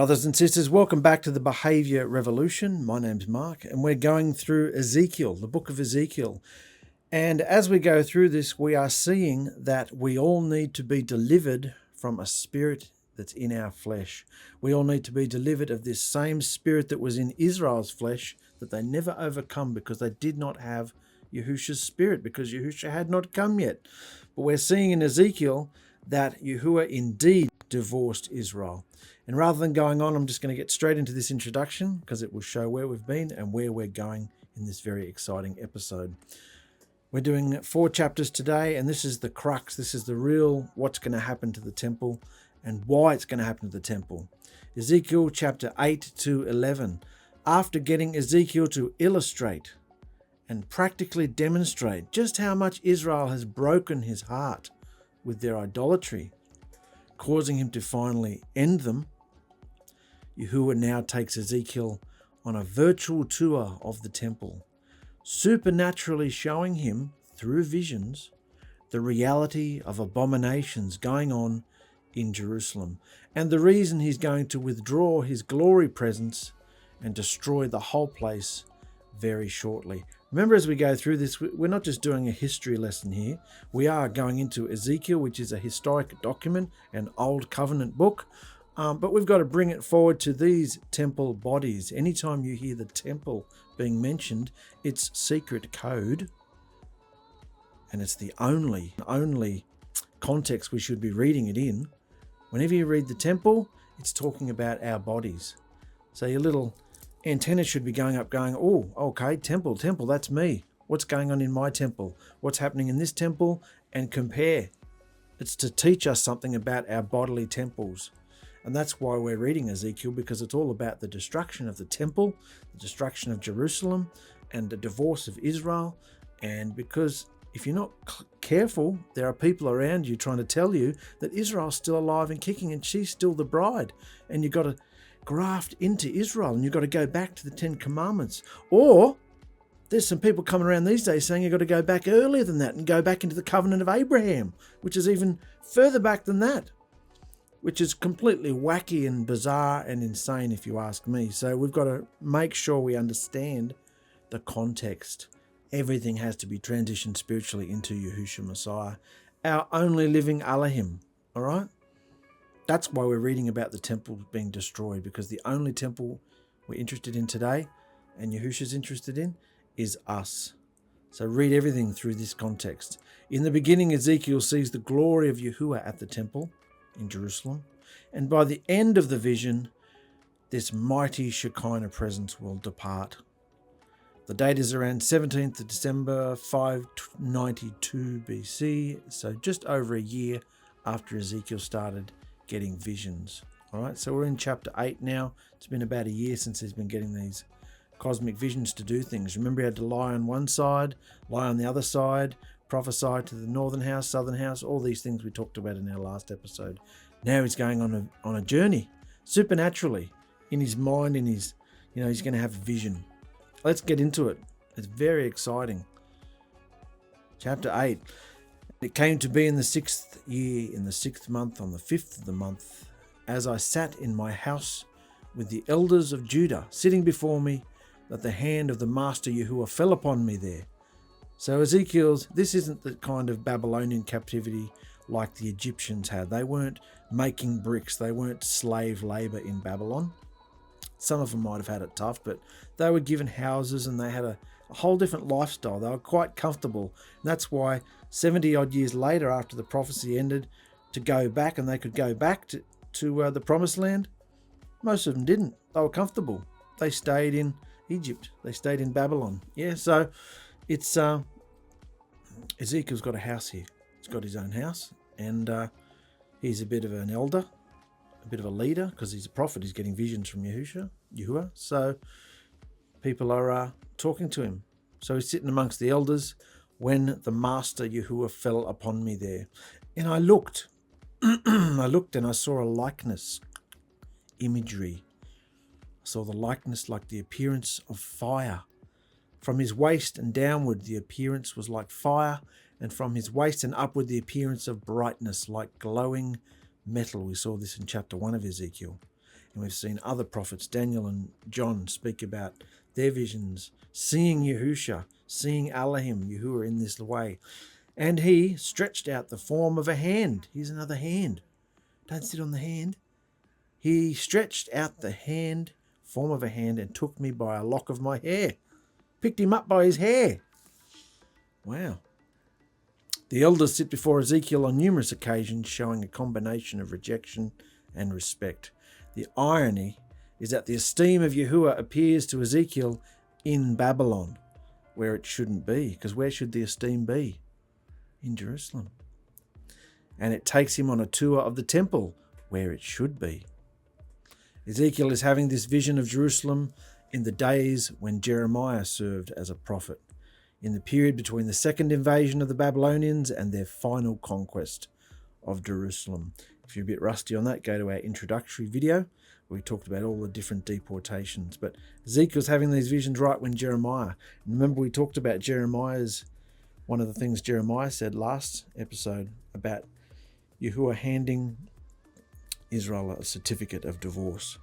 Brothers and sisters, welcome back to the Behaviour Revolution. My name's Mark, and we're going through Ezekiel, the book of Ezekiel. And as we go through this, we are seeing that we all need to be delivered from a spirit that's in our flesh. We all need to be delivered of this same spirit that was in Israel's flesh that they never overcome because they did not have Yahusha's spirit, because Yahusha had not come yet. But we're seeing in Ezekiel that Yahuwah indeed divorced Israel. And rather than going on, I'm just going to get straight into this introduction because it will show where we've been and where we're going in this very exciting episode. We're doing 4 chapters today, and this is the crux. This is the real what's going to happen to the temple and why it's going to happen to the temple. Ezekiel chapter 8 to 11. After getting Ezekiel to illustrate and practically demonstrate just how much Israel has broken his heart with their idolatry, causing him to finally end them, Yahuwah now takes Ezekiel on a virtual tour of the temple, supernaturally showing him, through visions, the reality of abominations going on in Jerusalem, and the reason he's going to withdraw his glory presence and destroy the whole place very shortly. Remember, as we go through this, we're not just doing a history lesson here. We are going into Ezekiel, which is a historic document, an old covenant book, but we've got to bring it forward to these temple bodies. Anytime you hear the temple being mentioned, it's secret code, and it's the only context we should be reading it in. Whenever you read the temple, it's talking about our bodies. So your little antenna should be going up going, oh, okay, temple, that's me. What's going on in my temple? What's happening in this temple? And compare. It's to teach us something about our bodily temples. And that's why we're reading Ezekiel, because it's all about the destruction of the temple, the destruction of Jerusalem, and the divorce of Israel. And because if you're not careful, there are people around you trying to tell you that Israel's still alive and kicking and she's still the bride. And you've got to graft into Israel and you've got to go back to the 10 Commandments. Or there's some people coming around these days saying you've got to go back earlier than that and go back into the covenant of Abraham, which is even further back than that, which is completely wacky and bizarre and insane if you ask me. So we've got to make sure we understand the context. Everything has to be transitioned spiritually into Yahusha Messiah, our only living Elohim, all right? That's why we're reading about the temple being destroyed, because the only temple we're interested in today and Yahusha's interested in is us. So read everything through this context. In the beginning, Ezekiel sees the glory of Yahuwah at the temple in Jerusalem. And by the end of the vision, this mighty Shekinah presence will depart. The date is around 17th of December, 592 BC. So just over a year after Ezekiel started getting visions. All right, so we're in chapter 8 now. It's been about a year since he's been getting these cosmic visions to do things. Remember, he had to lie on one side, lie on the other side, prophesy to the northern house, southern house, all these things we talked about in our last episode. Now he's going on a journey, supernaturally, in his mind, in his, he's going to have a vision. Let's get into it. It's very exciting. Chapter 8. It came to be in the 6th year, in the 6th month, on the 5th of the month, as I sat in my house with the elders of Judah sitting before me, that the hand of the Master Yahuwah fell upon me there. So Ezekiel's, this isn't the kind of Babylonian captivity like the Egyptians had. They weren't making bricks. They weren't slave labor in Babylon. Some of them might have had it tough, but they were given houses and they had a whole different lifestyle. They were quite comfortable. And that's why 70 odd years later, after the prophecy ended, to go back, and they could go back to the promised land, most of them didn't. They were comfortable. They stayed in Egypt. They stayed in Babylon. Yeah, so it's Ezekiel's got a house here. He's got his own house, and he's a bit of an elder, a bit of a leader, because he's a prophet. He's getting visions from Yahuwah. So people are talking to him. So he's sitting amongst the elders when the Master Yahuwah fell upon me there. And I looked. I looked and I saw a likeness, imagery. I saw the likeness like the appearance of fire. From his waist and downward, the appearance was like fire, and from his waist and upward, the appearance of brightness like glowing metal. We saw this in chapter 1 of Ezekiel. And we've seen other prophets, Daniel and John, speak about their visions, seeing Yahusha, seeing Elohim, Yahuwah in this way. And he stretched out the form of a hand. Here's another hand. Don't sit on the hand. He stretched out the hand, form of a hand, and took me by a lock of my hair. Picked him up by his hair. Wow. The elders sit before Ezekiel on numerous occasions, showing a combination of rejection and respect. The irony is that the esteem of Yahuwah appears to Ezekiel in Babylon, where it shouldn't be, because where should the esteem be? In Jerusalem. And it takes him on a tour of the temple, where it should be. Ezekiel is having this vision of Jerusalem in the days when Jeremiah served as a prophet, in the period between the second invasion of the Babylonians and their final conquest of Jerusalem. If you're a bit rusty on that, go to our introductory video where we talked about all the different deportations. But Ezekiel's having these visions right when Jeremiah. And remember, we talked about one of the things Jeremiah said last episode about Yahuwah handing Israel a certificate of divorce.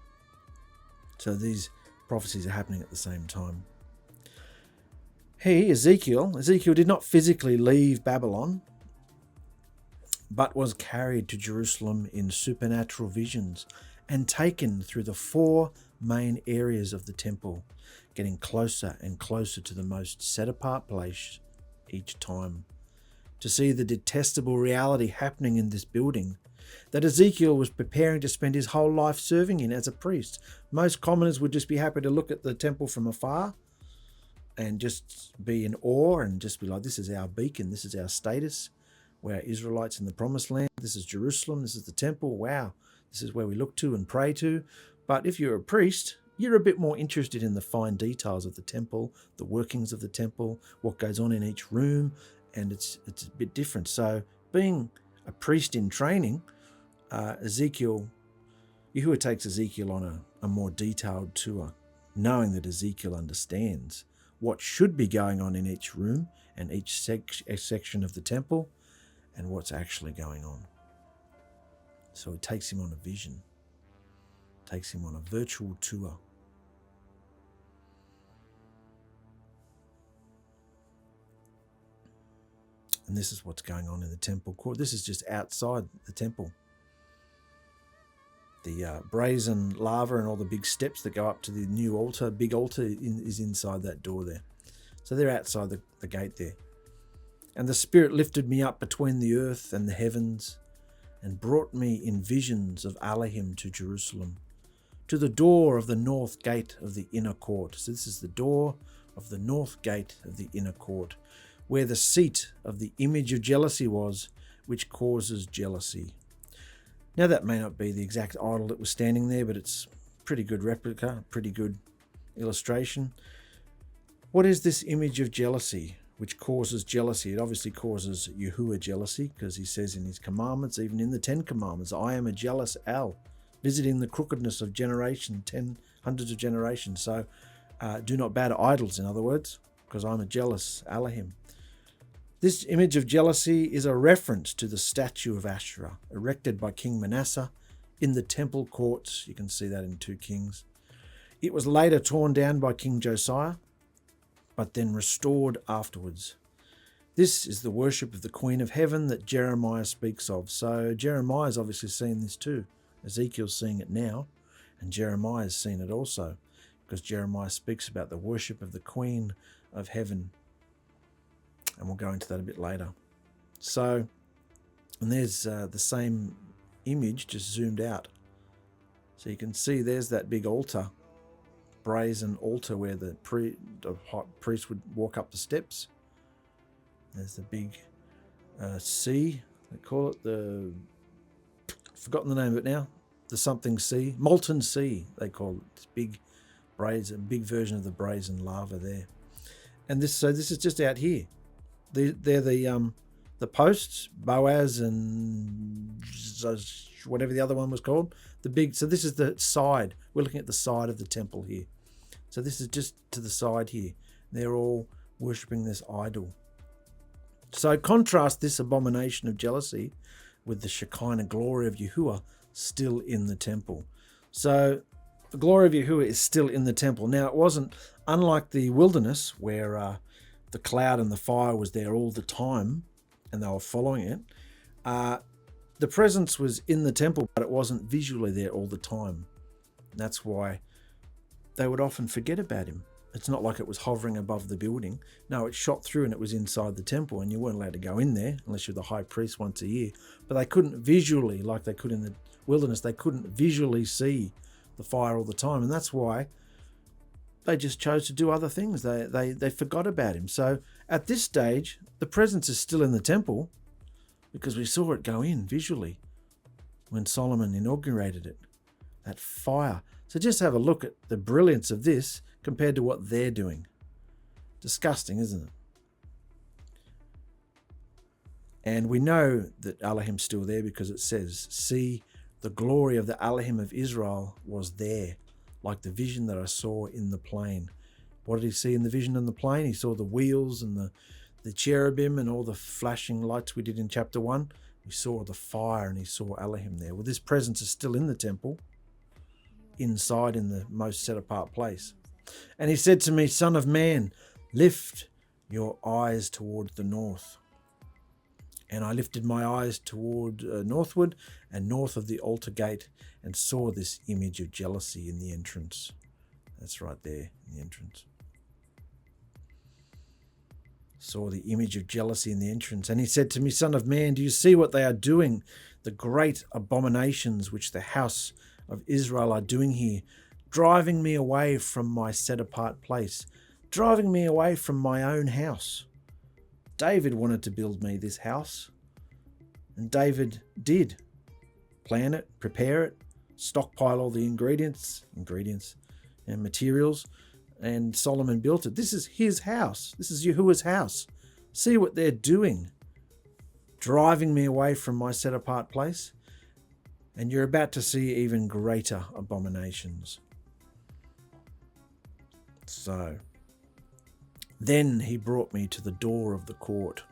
So these prophecies are happening at the same time. Ezekiel did not physically leave Babylon, but was carried to Jerusalem in supernatural visions and taken through the 4 main areas of the temple, getting closer and closer to the most set-apart place each time, to see the detestable reality happening in this building that Ezekiel was preparing to spend his whole life serving in as a priest. Most commoners would just be happy to look at the temple from afar and just be in awe and just be like, this is our beacon, this is our status. We're Israelites in the promised land. This is Jerusalem. This is the temple. Wow. This is where we look to and pray to. But if you're a priest, you're a bit more interested in the fine details of the temple, the workings of the temple, what goes on in each room, and it's a bit different. So being a priest in training, Yahuwah takes Ezekiel on a more detailed tour, knowing that Ezekiel understands what should be going on in each room and each section of the temple, and what's actually going on. So it takes him on a vision, takes him on a virtual tour. And this is what's going on in the temple court. This is just outside the temple. The brazen lava and all the big steps that go up to the new altar, big altar, is inside that door there. So they're outside the gate there. And the Spirit lifted me up between the earth and the heavens and brought me in visions of Elohim to Jerusalem, to the door of the north gate of the inner court. So this is the door of the north gate of the inner court, where the seat of the image of jealousy was, which causes jealousy. Now that may not be the exact idol that was standing there, but it's a pretty good replica, pretty good illustration. What is this image of jealousy which causes jealousy? It obviously causes Yahuwah jealousy, because he says in his commandments, even in the 10 commandments, I am a jealous El, visiting the crookedness of hundreds of generations. So do not bow to idols, in other words, because I'm a jealous Elohim. This image of jealousy is a reference to the statue of Asherah, erected by King Manasseh in the temple courts. You can see that in 2 Kings. It was later torn down by King Josiah, but then restored afterwards. This is the worship of the Queen of Heaven that Jeremiah speaks of. So Jeremiah's obviously seen this too. Ezekiel's seeing it now, and Jeremiah's seen it also, because Jeremiah speaks about the worship of the Queen of Heaven. And we'll go into that a bit later. So, and there's the same image, just zoomed out. So you can see there's that big altar, brazen altar, where the priest would walk up the steps. There's the big sea, they call it, I've forgotten the name of it now, the something sea, molten sea they call it. It's big big version of the brazen lava there. And this is just out here. They're the posts, Boaz and whatever the other one was called. So this is the side. We're looking at the side of the temple here. So this is just to the side here. They're all worshipping this idol. So contrast this abomination of jealousy with the Shekinah glory of Yahuwah still in the temple. So the glory of Yahuwah is still in the temple. Now, it wasn't, unlike the wilderness where the cloud and the fire was there all the time and they were following it. The presence was in the temple, but it wasn't visually there all the time. That's why they would often forget about him. It's not like it was hovering above the building. No, it shot through and it was inside the temple, and you weren't allowed to go in there unless you're the high priest once a year. But they couldn't visually, like they could in the wilderness, they couldn't visually see the fire all the time. And that's why they just chose to do other things. They forgot about him. So at this stage, the presence is still in the temple because we saw it go in visually when Solomon inaugurated it. That fire. So just have a look at the brilliance of this compared to what they're doing. Disgusting, isn't it? And we know that Elohim's still there because it says, see, the glory of the Elohim of Israel was there, like the vision that I saw in the plain. What did he see in the vision in the plain? He saw the wheels and the cherubim and all the flashing lights we did in chapter 1. He saw the fire and he saw Elohim there. Well, this presence is still in the temple, inside in the most set apart place. And he said to me, Son of man, lift your eyes toward the north. And I lifted my eyes toward northward and north of the altar gate and saw this image of jealousy in the entrance. That's right there in the entrance. Saw the image of jealousy in the entrance. And he said to me, Son of man, do you see what they are doing? The great abominations which the house of Israel are doing here, driving me away from my set apart place, driving me away from my own house. David wanted to build me this house, and David did plan it, prepare it, stockpile all the ingredients and materials, and Solomon built it. This is his house. This is Yahuwah's house. See what they're doing, driving me away from my set apart place. And you're about to see even greater abominations. So, then he brought me to the door of the court.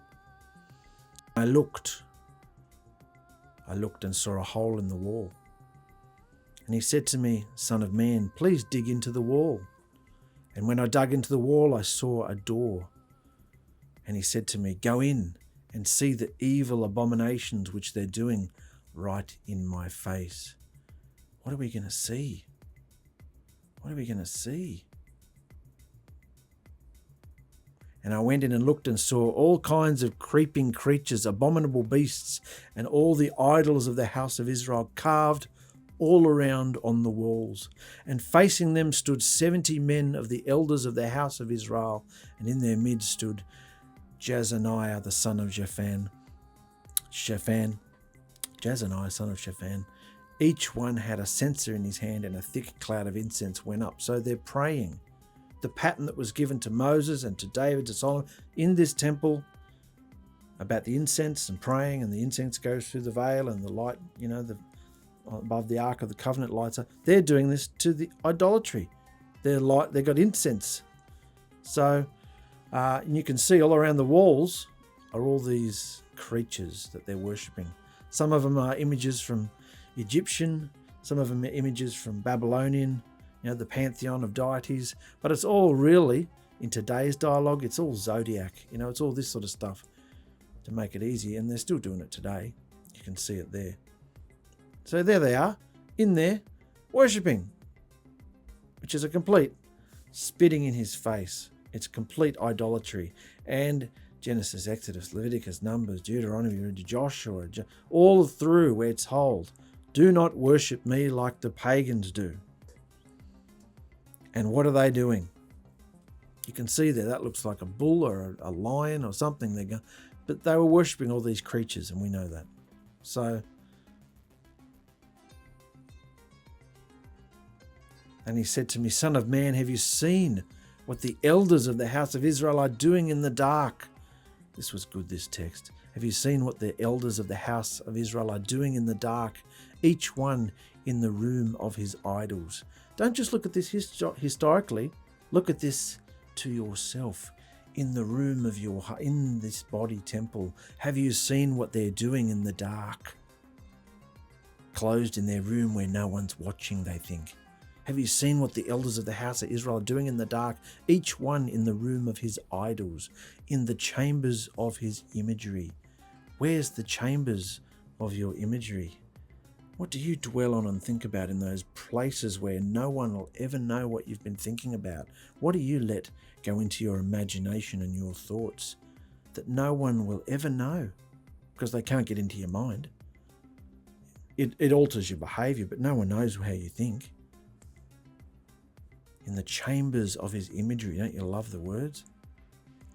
I looked and saw a hole in the wall. And he said to me, Son of man, please dig into the wall. And when I dug into the wall, I saw a door. And he said to me, go in and see the evil abominations which they're doing right in my face. What are we going to see? What are we going to see? And I went in and looked and saw all kinds of creeping creatures, abominable beasts, and all the idols of the house of Israel carved all around on the walls. And facing them stood 70 men of the elders of the house of Israel, and in their midst stood Jaazaniah the son of Jaazaniah son of Shaphan. Each one had a censer in his hand, and a thick cloud of incense went up. So they're praying. The pattern that was given to Moses and to David, to Solomon in this temple about the incense and praying, and the incense goes through the veil and the light, above the Ark of the Covenant lights. They're doing this to the idolatry. They've got incense. So and you can see all around the walls are all these creatures that they're worshipping. Some of them are images from Egyptian, some of them are images from Babylonian, the pantheon of deities, but it's all really, in today's dialogue, it's all zodiac, it's all this sort of stuff to make it easy, and they're still doing it today. You can see it there. So there they are, in there, worshipping, which is a complete spitting in his face. It's complete idolatry. And Genesis, Exodus, Leviticus, Numbers, Deuteronomy, Joshua, all through where it's told, do not worship me like the pagans do. And what are they doing? You can see there, that looks like a bull or a lion or something. But they were worshipping all these creatures, and we know that. So, and he said to me, Son of man, have you seen what the elders of the house of Israel are doing in the dark? This was good, this text. Have you seen what the elders of the house of Israel are doing in the dark, each one in the room of his idols? Don't just look at this historically. Look at this to yourself. In the room of in this body temple, have you seen what they're doing in the dark? closed in their room where no one's watching, they think. Have you seen what the elders of the house of Israel are doing in the dark, each one in the room of his idols, in the chambers of his imagery? Where's the chambers of your imagery? What do you dwell on and think about in those places where no one will ever know what you've been thinking about? What do you let go into your imagination and your thoughts that no one will ever know because they can't get into your mind? It alters your behaviour, but no one knows how you think. In the chambers of his imagery, don't you love the words?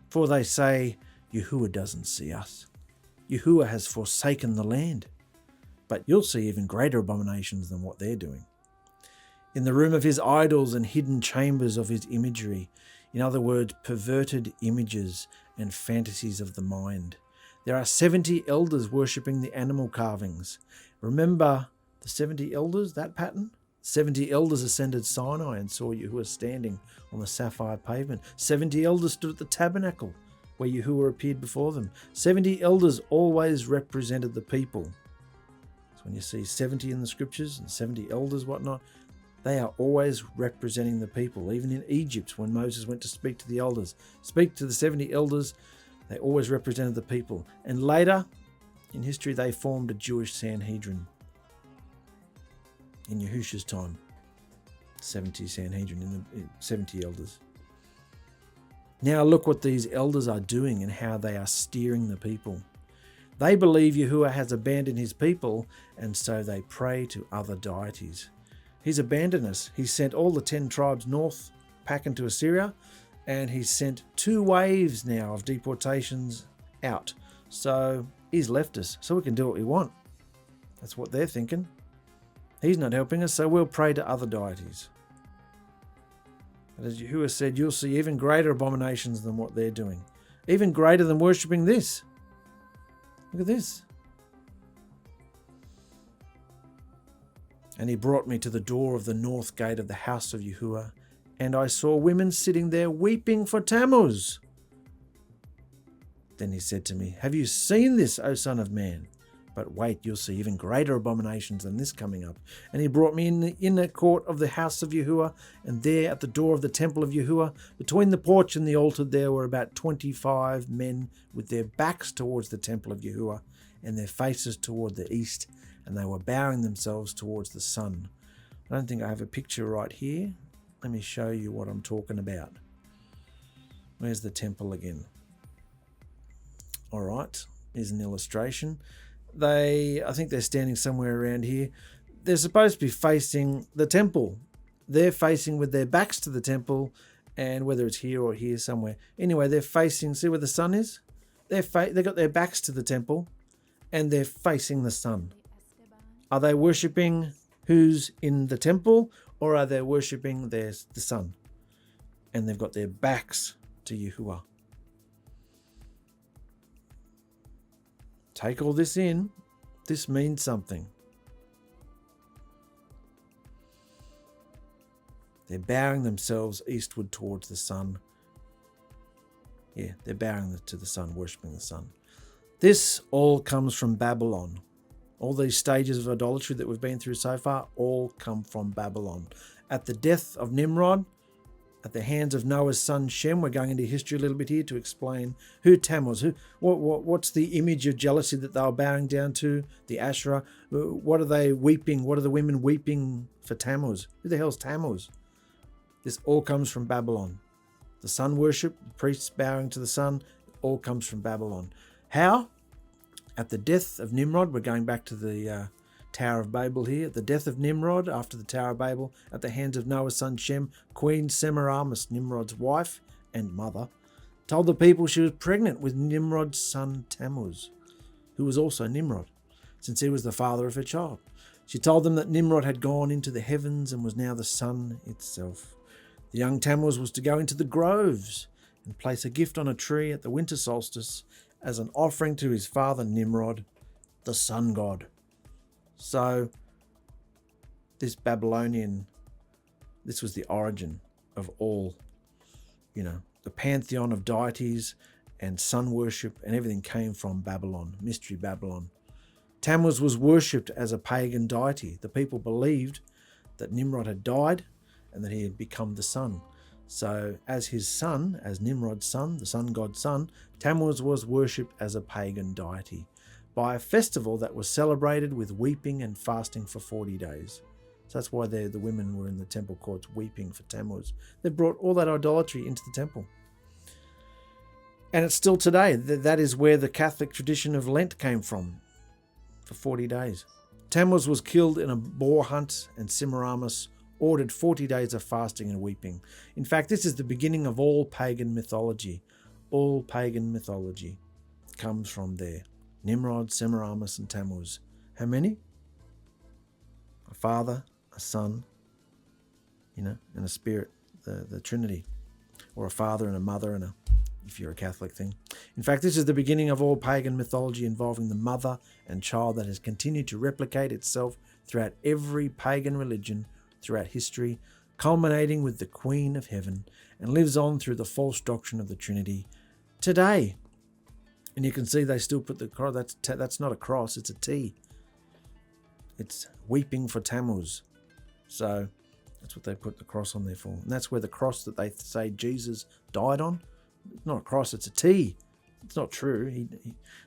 For they say, Yahuwah doesn't see us. Yahuwah has forsaken the land. But you'll see even greater abominations than what they're doing. In the room of his idols and hidden chambers of his imagery, in other words, perverted images and fantasies of the mind. There are 70 elders worshipping the animal carvings. Remember the 70 elders, that pattern? 70 elders ascended Sinai and saw Yahuwah standing on the sapphire pavement. 70 elders stood at the tabernacle where Yahuwah appeared before them. 70 elders always represented the people. So when you see 70 in the scriptures and 70 elders, whatnot, they are always representing the people. Even in Egypt, when Moses went to speak to the elders, speak to the 70 elders, they always represented the people. And later in history, they formed a Jewish Sanhedrin. In Yahusha's time, 70 Sanhedrin, 70 elders. Now look what these elders are doing and how they are steering the people. They believe Yahuwah has abandoned his people, and so they pray to other deities. He's abandoned us. He sent all the 10 tribes north, packing to Assyria, and he's sent 2 waves now of deportations out. So he's left us, so we can do what we want. That's what they're thinking. He's not helping us, so we'll pray to other deities. But as Yahuwah said, you'll see even greater abominations than what they're doing. Even greater than worshipping this. Look at this. And he brought me to the door of the north gate of the house of Yahuwah, and I saw women sitting there weeping for Tammuz. Then he said to me, have you seen this, O son of man? But wait, you'll see even greater abominations than this coming up. And he brought me in the inner court of the house of Yahuwah, and there at the door of the temple of Yahuwah, between the porch and the altar, there were about 25 men with their backs towards the temple of Yahuwah and their faces toward the east, and they were bowing themselves towards the sun. I don't think I have a picture right here. Let me show you what I'm talking about. Where's the temple again? All right, here's an illustration. I think they're standing somewhere around here. They're supposed to be facing the temple. They're facing with their backs to the temple, and whether it's here or here somewhere. Anyway, they're facing, see where the sun is? They've got their backs to the temple, and they're facing the sun. Are they worshipping who's in the temple, or are they worshipping the sun? And they've got their backs to Yahuwah. Take all this in. This means something. They're bowing themselves eastward towards the sun. Yeah, they're bowing to the sun, worshipping the sun. This all comes from Babylon. All these stages of idolatry that we've been through so far all come from Babylon. At the death of Nimrod, at the hands of Noah's son Shem, we're going into history a little bit here to explain who Tammuz, what's the image of jealousy that they were bowing down to, the Asherah. What are they weeping? What are the women weeping for Tammuz? Who the hell's Tammuz? This all comes from Babylon. The sun worship, the priests bowing to the sun, all comes from Babylon. How? At the death of Nimrod, we're going back to the Tower of Babel here. At the death of Nimrod, after the Tower of Babel, at the hands of Noah's son Shem, Queen Semiramis, Nimrod's wife and mother, told the people she was pregnant with Nimrod's son Tammuz, who was also Nimrod, since he was the father of her child. She told them that Nimrod had gone into the heavens and was now the sun itself. The young Tammuz was to go into the groves and place a gift on a tree at the winter solstice as an offering to his father Nimrod, the sun god. So this Babylonian, this was the origin of all, the pantheon of deities and sun worship and everything came from Babylon, Mystery Babylon. Tammuz was worshipped as a pagan deity. The people believed that Nimrod had died and that he had become the sun. So as his son, as Nimrod's son, the sun god's son, Tammuz was worshipped as a pagan deity by a festival that was celebrated with weeping and fasting for 40 days. So that's why the women were in the temple courts weeping for Tammuz. They brought all that idolatry into the temple. And it's still today. That is where the Catholic tradition of Lent came from, for 40 days. Tammuz was killed in a boar hunt, and Semiramis ordered 40 days of fasting and weeping. In fact, this is the beginning of all pagan mythology. All pagan mythology comes from there. Nimrod, Semiramis, and Tammuz. How many? A father, a son, and a spirit, the Trinity. Or a father and a mother and if you're a Catholic thing. In fact, this is the beginning of all pagan mythology involving the mother and child that has continued to replicate itself throughout every pagan religion throughout history, culminating with the Queen of Heaven, and lives on through the false doctrine of the Trinity today. And you can see they still put the cross. That's not a cross, it's a T. It's weeping for Tammuz. So that's what they put the cross on there for. And that's where the cross that they say Jesus died on, it's not a cross, it's a T. It's not true.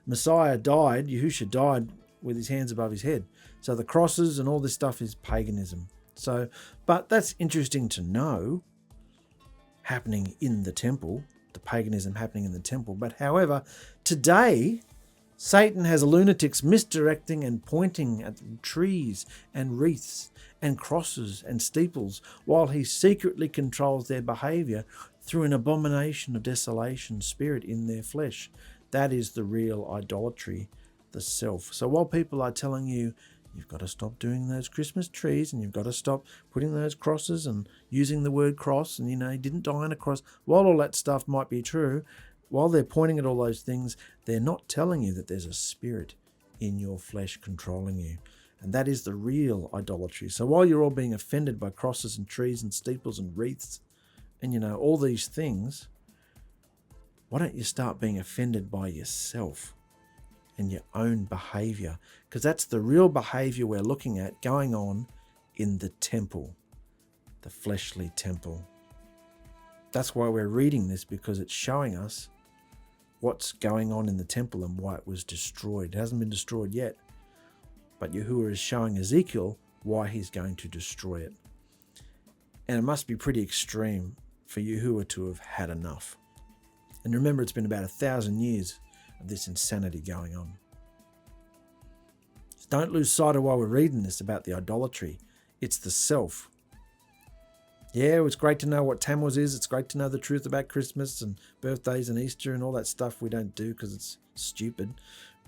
Messiah died, Yahusha died with his hands above his head. So the crosses and all this stuff is paganism. So, but that's interesting to know, happening in the temple, the paganism happening in the temple. But however, today, Satan has lunatics misdirecting and pointing at trees and wreaths and crosses and steeples, while he secretly controls their behavior through an abomination of desolation spirit in their flesh. That is the real idolatry, the self. So while people are telling you, you've got to stop doing those Christmas trees and you've got to stop putting those crosses and using the word cross, and he didn't die on a cross, while all that stuff might be true, while they're pointing at all those things, they're not telling you that there's a spirit in your flesh controlling you. And that is the real idolatry. So while you're all being offended by crosses and trees and steeples and wreaths and all these things, why don't you start being offended by yourself and your own behavior? Because that's the real behavior we're looking at going on in the temple, the fleshly temple. That's why we're reading this, because it's showing us what's going on in the temple and why it was destroyed. It hasn't been destroyed yet, but Yahuwah is showing Ezekiel why he's going to destroy it. And it must be pretty extreme for Yahuwah to have had enough. And remember, it's been about 1,000 years of this insanity going on. So don't lose sight of while we're reading this about the idolatry. It's the self. Yeah, it's great to know what Tammuz is. It's great to know the truth about Christmas and birthdays and Easter and all that stuff we don't do because it's stupid.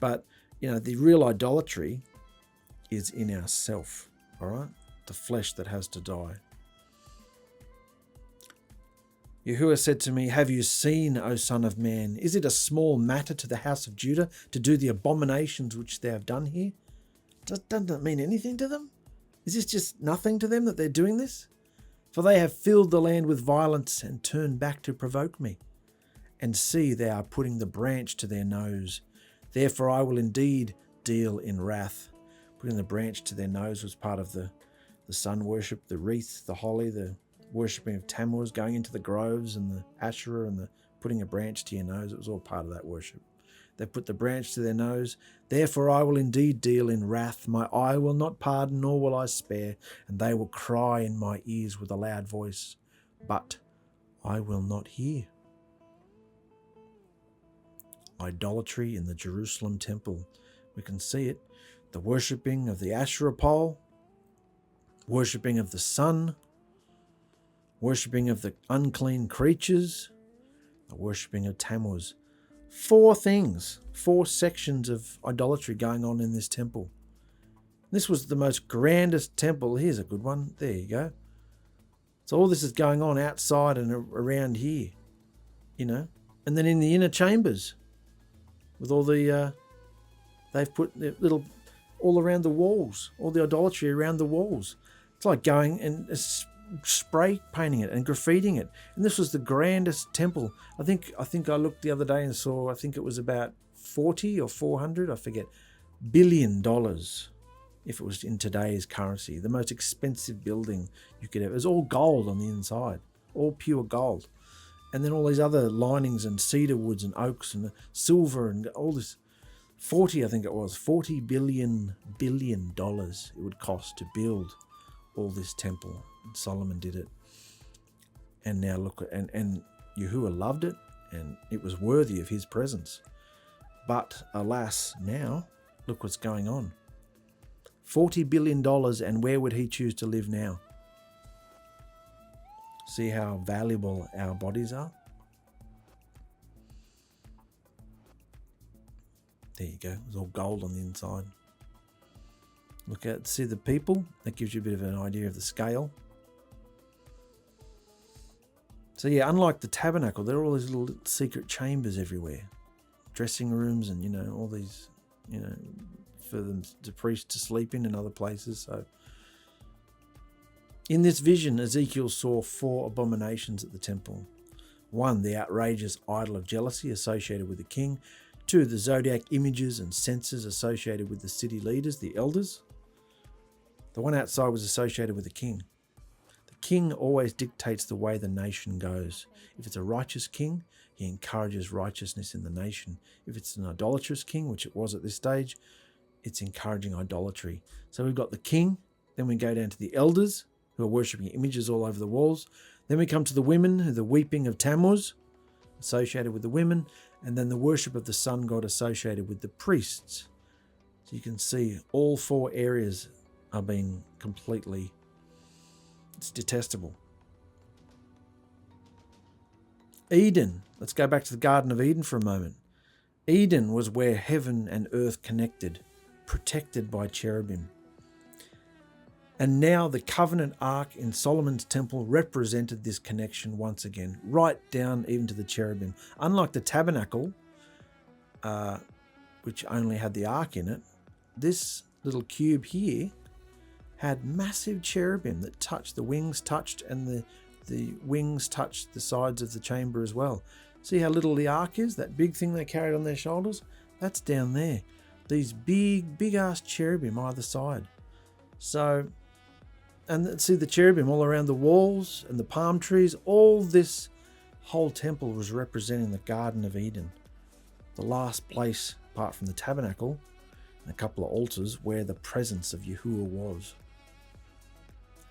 But, the real idolatry is in ourself, all right? The flesh that has to die. Yahuwah said to me, "Have you seen, O son of man? Is it a small matter to the house of Judah to do the abominations which they have done here?" Doesn't it mean anything to them? Is this just nothing to them that they're doing this? For they have filled the land with violence and turned back to provoke me. And see, they are putting the branch to their nose. Therefore I will indeed deal in wrath. Putting the branch to their nose was part of the sun worship, the wreath, the holly, the worshipping of Tammuz, going into the groves and the Asherah and the putting a branch to your nose. It was all part of that worship. They put the branch to their nose. Therefore I will indeed deal in wrath. My eye will not pardon, nor will I spare. And they will cry in my ears with a loud voice, but I will not hear. Idolatry in the Jerusalem temple. We can see it. The worshipping of the Asherah pole, worshipping of the sun, worshipping of the unclean creatures, the worshipping of Tammuz. 4 things, 4 sections of idolatry going on in this temple. This was the most grandest temple. Here's a good one. There you go. So all this is going on outside and around here, And then in the inner chambers with all the, they've put the little, all around the walls, all the idolatry around the walls. It's like going and spray painting it and graffitiing it. And this was the grandest temple. I think I looked the other day and saw, I think it was about 40 or 400, I forget, billion if it was in today's currency. The most expensive building you could have. It was all gold on the inside, all pure gold. And then all these other linings and cedar woods and oaks and silver and all this. 40 billion it would cost to build all this temple. And Solomon did it. And now look, and Yahuwah loved it, and it was worthy of his presence. But alas, now, look what's going on. $40 billion, and where would he choose to live now? See how valuable our bodies are? There you go. It's all gold on the inside. Look at, see the people? That gives you a bit of an idea of the scale. So yeah, unlike the tabernacle, there are all these little secret chambers everywhere. Dressing rooms and, all these, for them, the priests to sleep in and other places. So in this vision, Ezekiel saw 4 abominations at the temple. 1, the outrageous idol of jealousy associated with the king. 2, the zodiac images and censers associated with the city leaders, the elders. The one outside was associated with the king. The king always dictates the way the nation goes. If it's a righteous king, he encourages righteousness in the nation. If it's an idolatrous king, which it was at this stage, it's encouraging idolatry. So we've got the king, then we go down to the elders, who are worshipping images all over the walls. Then we come to the women, the weeping of Tammuz, associated with the women, and then the worship of the sun god associated with the priests. So you can see all 4 areas are being completely, it's detestable. Eden, let's go back to the Garden of Eden for a moment. Eden was where heaven and earth connected, protected by cherubim. And now the covenant ark in Solomon's temple represented this connection once again, right down even to the cherubim. Unlike the tabernacle, which only had the ark in it, this little cube here had massive cherubim that touched, the wings touched, and the wings touched the sides of the chamber as well. See how little the ark is? That big thing they carried on their shoulders? That's down there. These big ass cherubim either side. So, and see the cherubim all around the walls and the palm trees. All this whole temple was representing the Garden of Eden. The last place, apart from the tabernacle and a couple of altars, where the presence of Yahuwah was.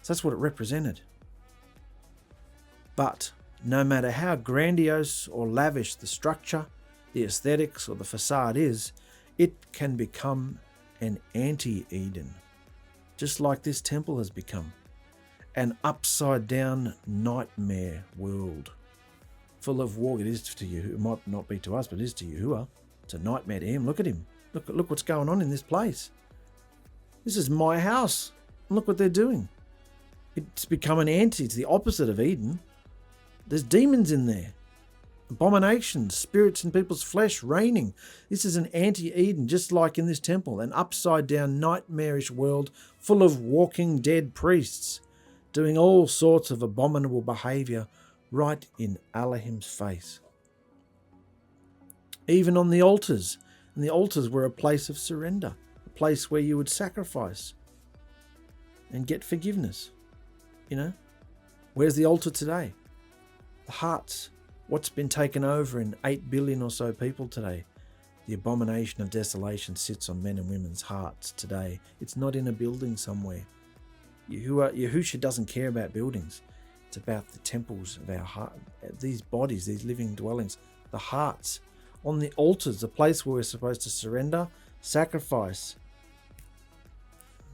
So that's what it represented. But no matter how grandiose or lavish the structure, the aesthetics or the facade is, it can become an anti-Eden. Just like this temple has become. An upside-down nightmare world. Full of war. It is to you. It might not be to us, but it is to Yahuwah. It's a nightmare to him. Look at him. Look what's going on in this place. This is my house. And look what they're doing. It's become an anti. It's the opposite of Eden. There's demons in there. Abominations, spirits in people's flesh reigning. This is an anti-Eden, just like in this temple. An upside-down, nightmarish world full of walking dead priests doing all sorts of abominable behavior right in Elohim's face. Even on the altars. And the altars were a place of surrender. A place where you would sacrifice and get forgiveness. Where's the altar today? The hearts. What's been taken over in 8 billion or so people today? The abomination of desolation sits on men and women's hearts today. It's not in a building somewhere. Yahusha doesn't care about buildings. It's about the temples of our heart. These bodies, these living dwellings, the hearts. On the altars, the place where we're supposed to surrender, sacrifice,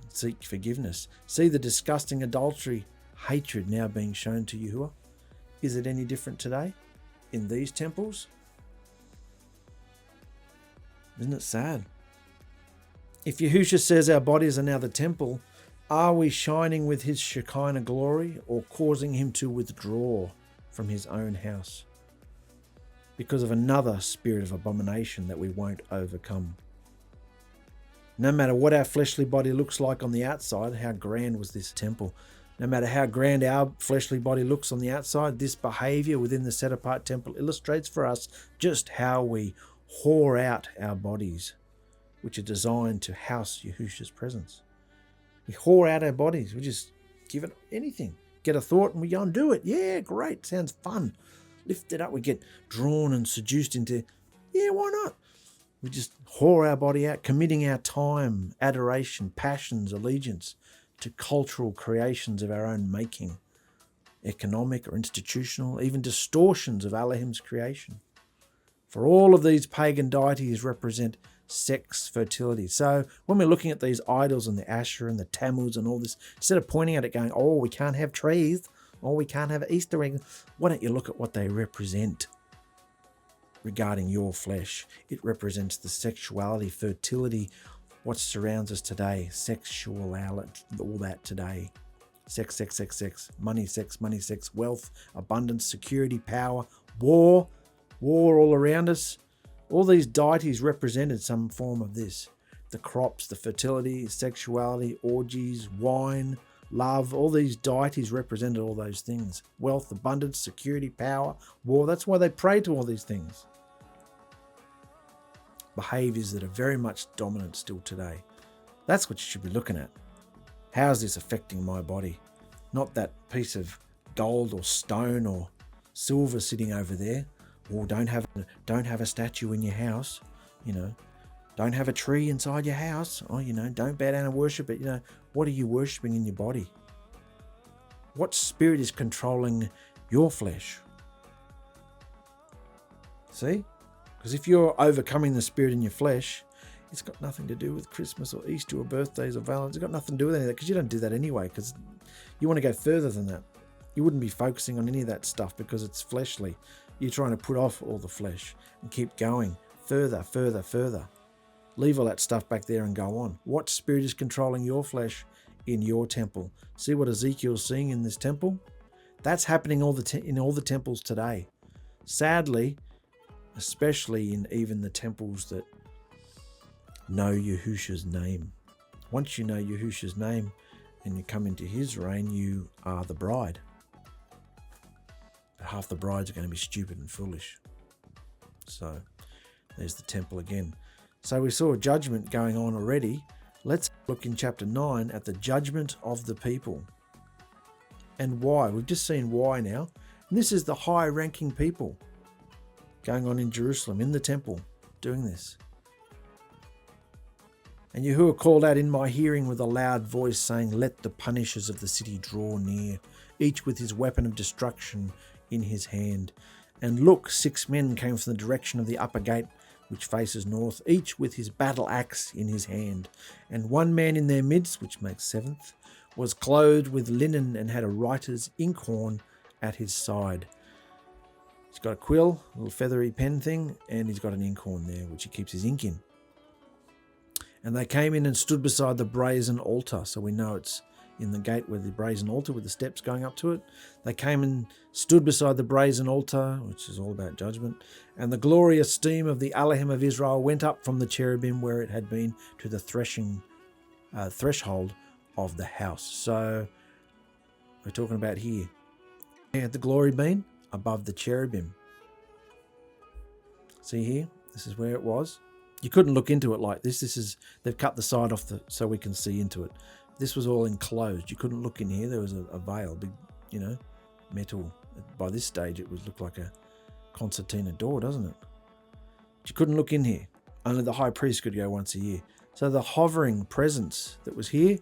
seek forgiveness. See the disgusting adultery, hatred now being shown to Yahuwah? Is it any different today? In these temples? Isn't it sad? If Yahusha says our bodies are now the temple, are we shining with his Shekinah glory or causing him to withdraw from his own house because of another spirit of abomination that we won't overcome? No matter what our fleshly body looks like on the outside, how grand was this temple? No matter how grand our fleshly body looks on the outside, this behavior within the set-apart temple illustrates for us just how we whore out our bodies which are designed to house Yahusha's presence. We whore out our bodies. We just give it anything. Get a thought and we go and do it. Yeah, great. Sounds fun. Lift it up. We get drawn and seduced into, yeah, why not? We just whore our body out, committing our time, adoration, passions, allegiance to cultural creations of our own making, economic or institutional, even distortions of Elohim's creation. For all of these pagan deities represent sex fertility. So when we're looking at these idols and the Asher and the Tammuz and all this, instead of pointing at it going, oh, we can't have trees, or we can't have Easter eggs, why don't you look at what they represent regarding your flesh? It represents the sexuality, fertility, what surrounds us today, sexuality, all that today. Sex, sex, sex, sex, money, sex, wealth, abundance, security, power, war all around us. All these deities represented some form of this. The crops, the fertility, sexuality, orgies, wine, love, all these deities represented all those things. Wealth, abundance, security, power, war. That's why they pray to all these things. Behaviors that are very much dominant still today. That's what you should be looking at. How is this affecting my body? Not that piece of gold or stone or silver sitting over there. Or don't have a statue in your house. Don't have a tree inside your house. Or don't bow down and worship it. What are you worshiping in your body? What spirit is controlling your flesh? See? Because if you're overcoming the spirit in your flesh, it's got nothing to do with Christmas or Easter or birthdays or Valentine's. It's got nothing to do with any of that, because you don't do that anyway, because you want to go further than that. You wouldn't be focusing on any of that stuff because it's fleshly. You're trying to put off all the flesh and keep going further. Leave all that stuff back there and go on. What spirit is controlling your flesh in your temple? See what Ezekiel's seeing in this temple? That's happening in all the temples today. Sadly, especially in even the temples that know Yahusha's name. Once you know Yahusha's name and you come into his reign, you are the bride. But half the brides are going to be stupid and foolish. So there's the temple again. So we saw a judgment going on already. Let's look in chapter 9 at the judgment of the people. And why? We've just seen why now. And this is the high-ranking people going on in Jerusalem, in the temple, doing this. And Yahuwah called out in my hearing with a loud voice, saying, let the punishers of the city draw near, each with his weapon of destruction in his hand. And look, 6 men came from the direction of the upper gate, which faces north, each with his battle axe in his hand. And 1 man in their midst, which makes 7th, was clothed with linen and had a writer's inkhorn at his side. He's got a quill, a little feathery pen thing, and he's got an inkhorn there, which he keeps his ink in. And they came in and stood beside the brazen altar. So we know it's in the gate with the brazen altar with the steps going up to it. They came and stood beside the brazen altar, which is all about judgment. And the glorious steam of the Elohim of Israel went up from the cherubim where it had been to the threshold of the house. So we're talking about here. Where had the glory been? Above the cherubim. See here? This is where it was. You couldn't look into it like this. They've cut the side off so we can see into it. This was all enclosed. You couldn't look in here. There was a veil, big, metal. By this stage, it looked like a concertina door, doesn't it? But you couldn't look in here. Only the high priest could go once a year. So the hovering presence that was here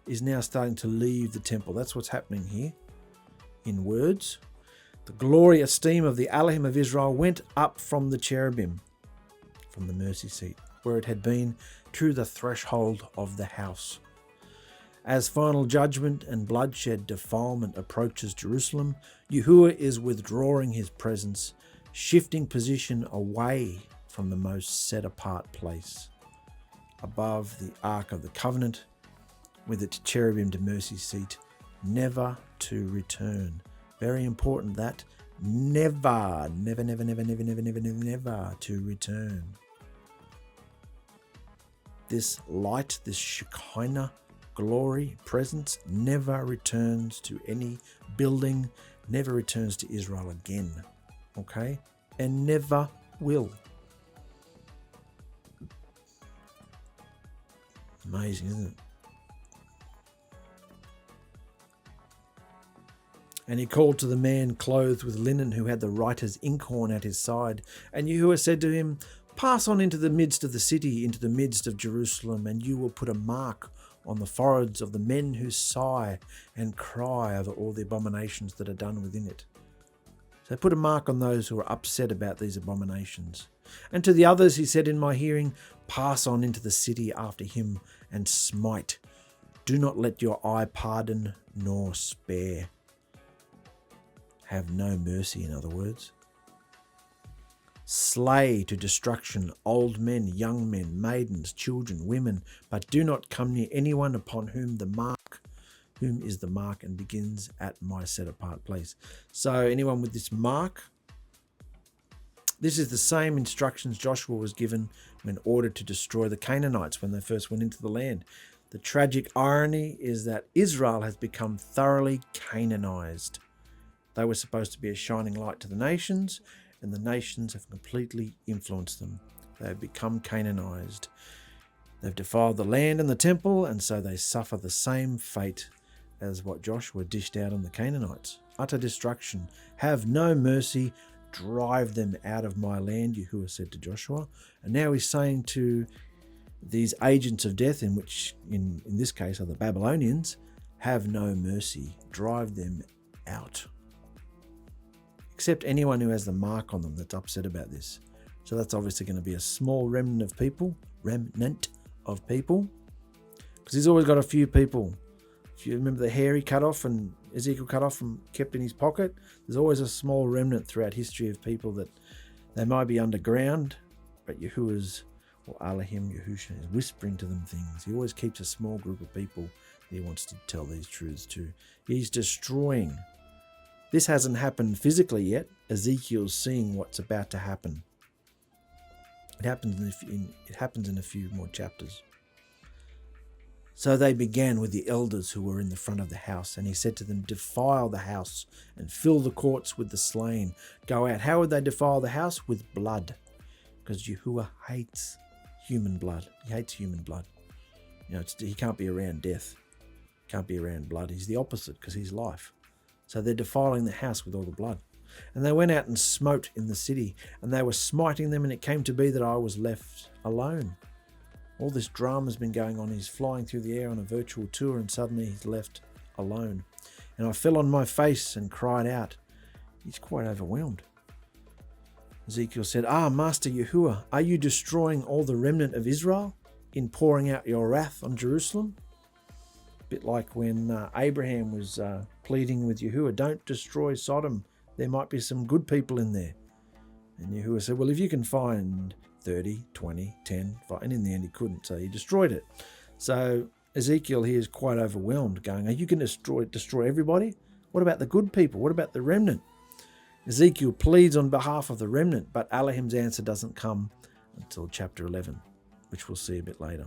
is now starting to leave the temple. That's what's happening here. In words, the glorious steam of the Elohim of Israel went up from the cherubim, from the mercy seat, where it had been, to the threshold of the house. As final judgment and bloodshed defilement approaches Jerusalem, Yahuwah is withdrawing his presence, shifting position away from the most set-apart place, above the Ark of the Covenant, with its cherubim to mercy seat, never to return. Very important that never to return. This light, this Shekinah glory, presence, never returns to any building, never returns to Israel again. Okay? And never will. Amazing, isn't it? And he called to the man clothed with linen who had the writer's inkhorn at his side. And Yahuwah said to him, pass on into the midst of the city, into the midst of Jerusalem, and you will put a mark on the foreheads of the men who sigh and cry over all the abominations that are done within it. So put a mark on those who are upset about these abominations. And to the others he said in my hearing, pass on into the city after him and smite. Do not let your eye pardon nor spare. Have no mercy, in other words. Slay to destruction old men, young men, maidens, children, women, but do not come near anyone upon whom is the mark and begins at my set apart place. So anyone with this mark, this is the same instructions Joshua was given when ordered to destroy the Canaanites when they first went into the land. The tragic irony is that Israel has become thoroughly Canaanized. They were supposed to be a shining light to the nations, and the nations have completely influenced them. They have become Canaanized. They've defiled the land and the temple, and so they suffer the same fate as what Joshua dished out on the Canaanites. Utter destruction. Have no mercy. Drive them out of my land, Yahuwah said to Joshua. And now he's saying to these agents of death, in which in this case are the Babylonians, have no mercy. Drive them out. Except anyone who has the mark on them that's upset about this. So that's obviously going to be a small remnant of people. Because he's always got a few people. If you remember the hair he cut off and Ezekiel cut off and kept in his pocket, there's always a small remnant throughout history of people that they might be underground, but Yahuwah's, or Elohim, Yahusha, is whispering to them things. He always keeps a small group of people that he wants to tell these truths to. He's destroying. This hasn't happened physically yet. Ezekiel's seeing what's about to happen. It happens in a few more chapters. So they began with the elders who were in the front of the house, and he said to them, defile the house and fill the courts with the slain. Go out. How would they defile the house? With blood. Because Yahuwah hates human blood. He hates human blood. He can't be around death. Can't be around blood. He's the opposite because he's life. So they're defiling the house with all the blood. And they went out and smote in the city, and they were smiting them, and it came to be that I was left alone. All this drama's been going on. He's flying through the air on a virtual tour, and suddenly he's left alone. And I fell on my face and cried out. He's quite overwhelmed. Ezekiel said, Master Yahuwah, are you destroying all the remnant of Israel in pouring out your wrath on Jerusalem? A bit like when Abraham was pleading with Yahuwah, don't destroy Sodom. There might be some good people in there. And Yahuwah said, well, if you can find 30, 20, 10, 5, and in the end he couldn't, so he destroyed it. So Ezekiel here is quite overwhelmed, going, are you going to destroy everybody? What about the good people? What about the remnant? Ezekiel pleads on behalf of the remnant, but Elohim's answer doesn't come until chapter 11, which we'll see a bit later.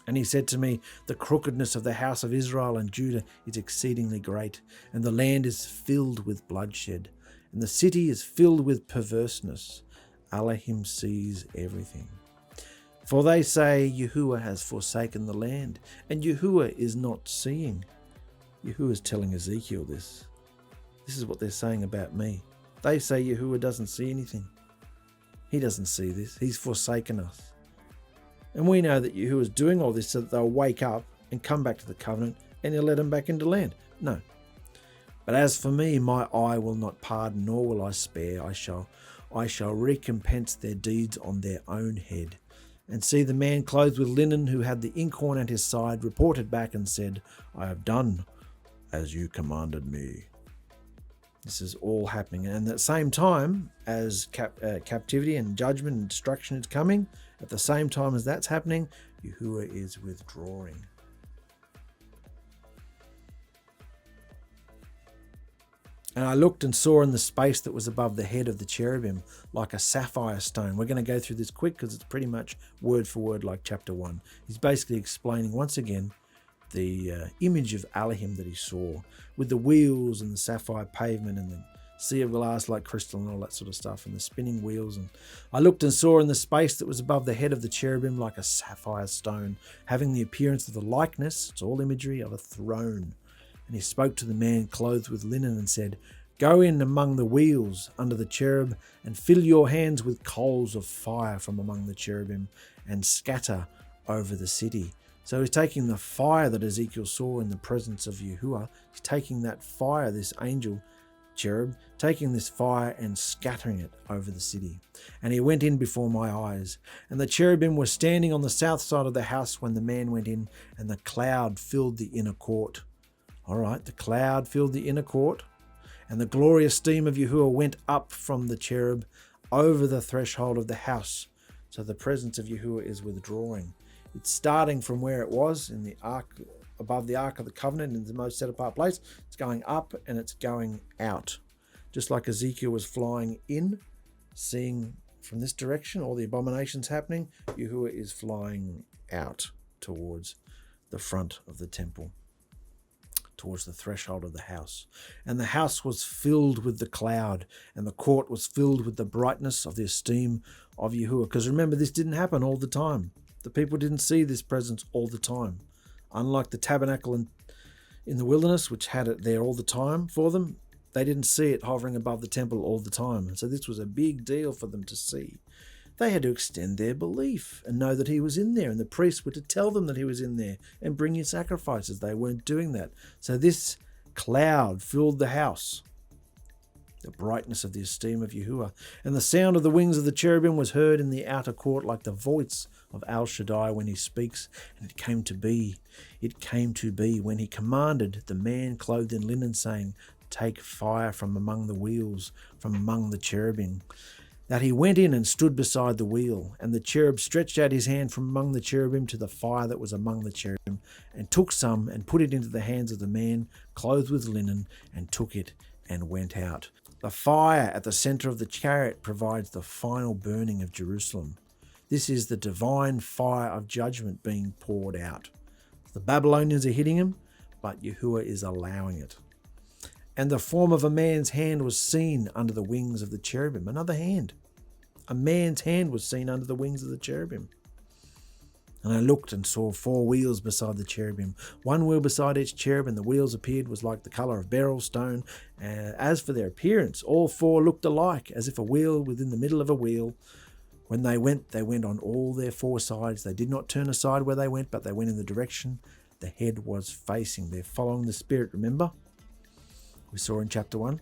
And he said to me, the crookedness of the house of Israel and Judah is exceedingly great, and the land is filled with bloodshed, and the city is filled with perverseness. Elohim sees everything. For they say, Yahuwah has forsaken the land, and Yahuwah is not seeing. Yahuwah is telling Ezekiel this. This is what they're saying about me. They say Yahuwah doesn't see anything. He doesn't see this. He's forsaken us. And we know that Yahuwah is doing all this so that they'll wake up and come back to the covenant, and he'll let them back into land. No. But as for me, my eye will not pardon, nor will I spare. I shall recompense their deeds on their own head. And see, the man clothed with linen who had the inkhorn at his side reported back and said, I have done as you commanded me. This is all happening. And at the same time as captivity and judgment and destruction is coming, at the same time as that's happening, Yahuwah is withdrawing. And I looked and saw in the space that was above the head of the cherubim like a sapphire stone. We're going to go through this quick because it's pretty much word for word like chapter 1. He's basically explaining once again the image of Elohim that he saw with the wheels and the sapphire pavement and sea of glass like crystal and all that sort of stuff, and the spinning wheels. And I looked and saw in the space that was above the head of the cherubim like a sapphire stone, having the appearance of the likeness, it's all imagery, of a throne. And he spoke to the man clothed with linen and said, "Go in among the wheels under the cherub and fill your hands with coals of fire from among the cherubim and scatter over the city." So he's taking the fire that Ezekiel saw in the presence of Yahuwah. He's taking that fire, this angel cherub, taking this fire and scattering it over the city. And he went in before my eyes. And the cherubim were standing on the south side of the house when the man went in, and the cloud filled the inner court. All right, the cloud filled the inner court. And the glorious steam of Yahuwah went up from the cherub over the threshold of the house. So the presence of Yahuwah is withdrawing. It's starting from where it was in the ark, above the Ark of the Covenant in the most set apart place. It's going up and it's going out. Just like Ezekiel was flying in, seeing from this direction all the abominations happening, Yahuwah is flying out towards the front of the temple, towards the threshold of the house. And the house was filled with the cloud, and the court was filled with the brightness of the esteem of Yahuwah. Because remember, this didn't happen all the time. The people didn't see this presence all the time. Unlike the tabernacle in the wilderness, which had it there all the time for them, they didn't see it hovering above the temple all the time. And so this was a big deal for them to see. They had to extend their belief and know that he was in there, and the priests were to tell them that he was in there and bring in sacrifices. They weren't doing that. So this cloud filled the house, the brightness of the esteem of Yahuwah. And the sound of the wings of the cherubim was heard in the outer court like the voice of 𝗪𝗪𝗓 when he speaks. And it came to be when he commanded the man clothed in linen, saying, "Take fire from among the wheels, from among the cherubim," that he went in and stood beside the wheel. And the cherub stretched out his hand from among the cherubim to the fire that was among the cherubim, and took some and put it into the hands of the man clothed with linen, and took it and went out. The fire at the center of the chariot provides the final burning of Jerusalem. This is the divine fire of judgment being poured out. The Babylonians are hitting him, but Yahuwah is allowing it. And the form of a man's hand was seen under the wings of the cherubim. Another hand. A man's hand was seen under the wings of the cherubim. And I looked and saw 4 wheels beside the cherubim, 1 wheel beside each cherub, and the wheels appeared was like the colour of beryl stone. As for their appearance, all 4 looked alike, as if a wheel within the middle of a wheel. When they went on all their 4 sides. They did not turn aside where they went, but they went in the direction the head was facing. They're following the Spirit, remember? We saw in chapter 1.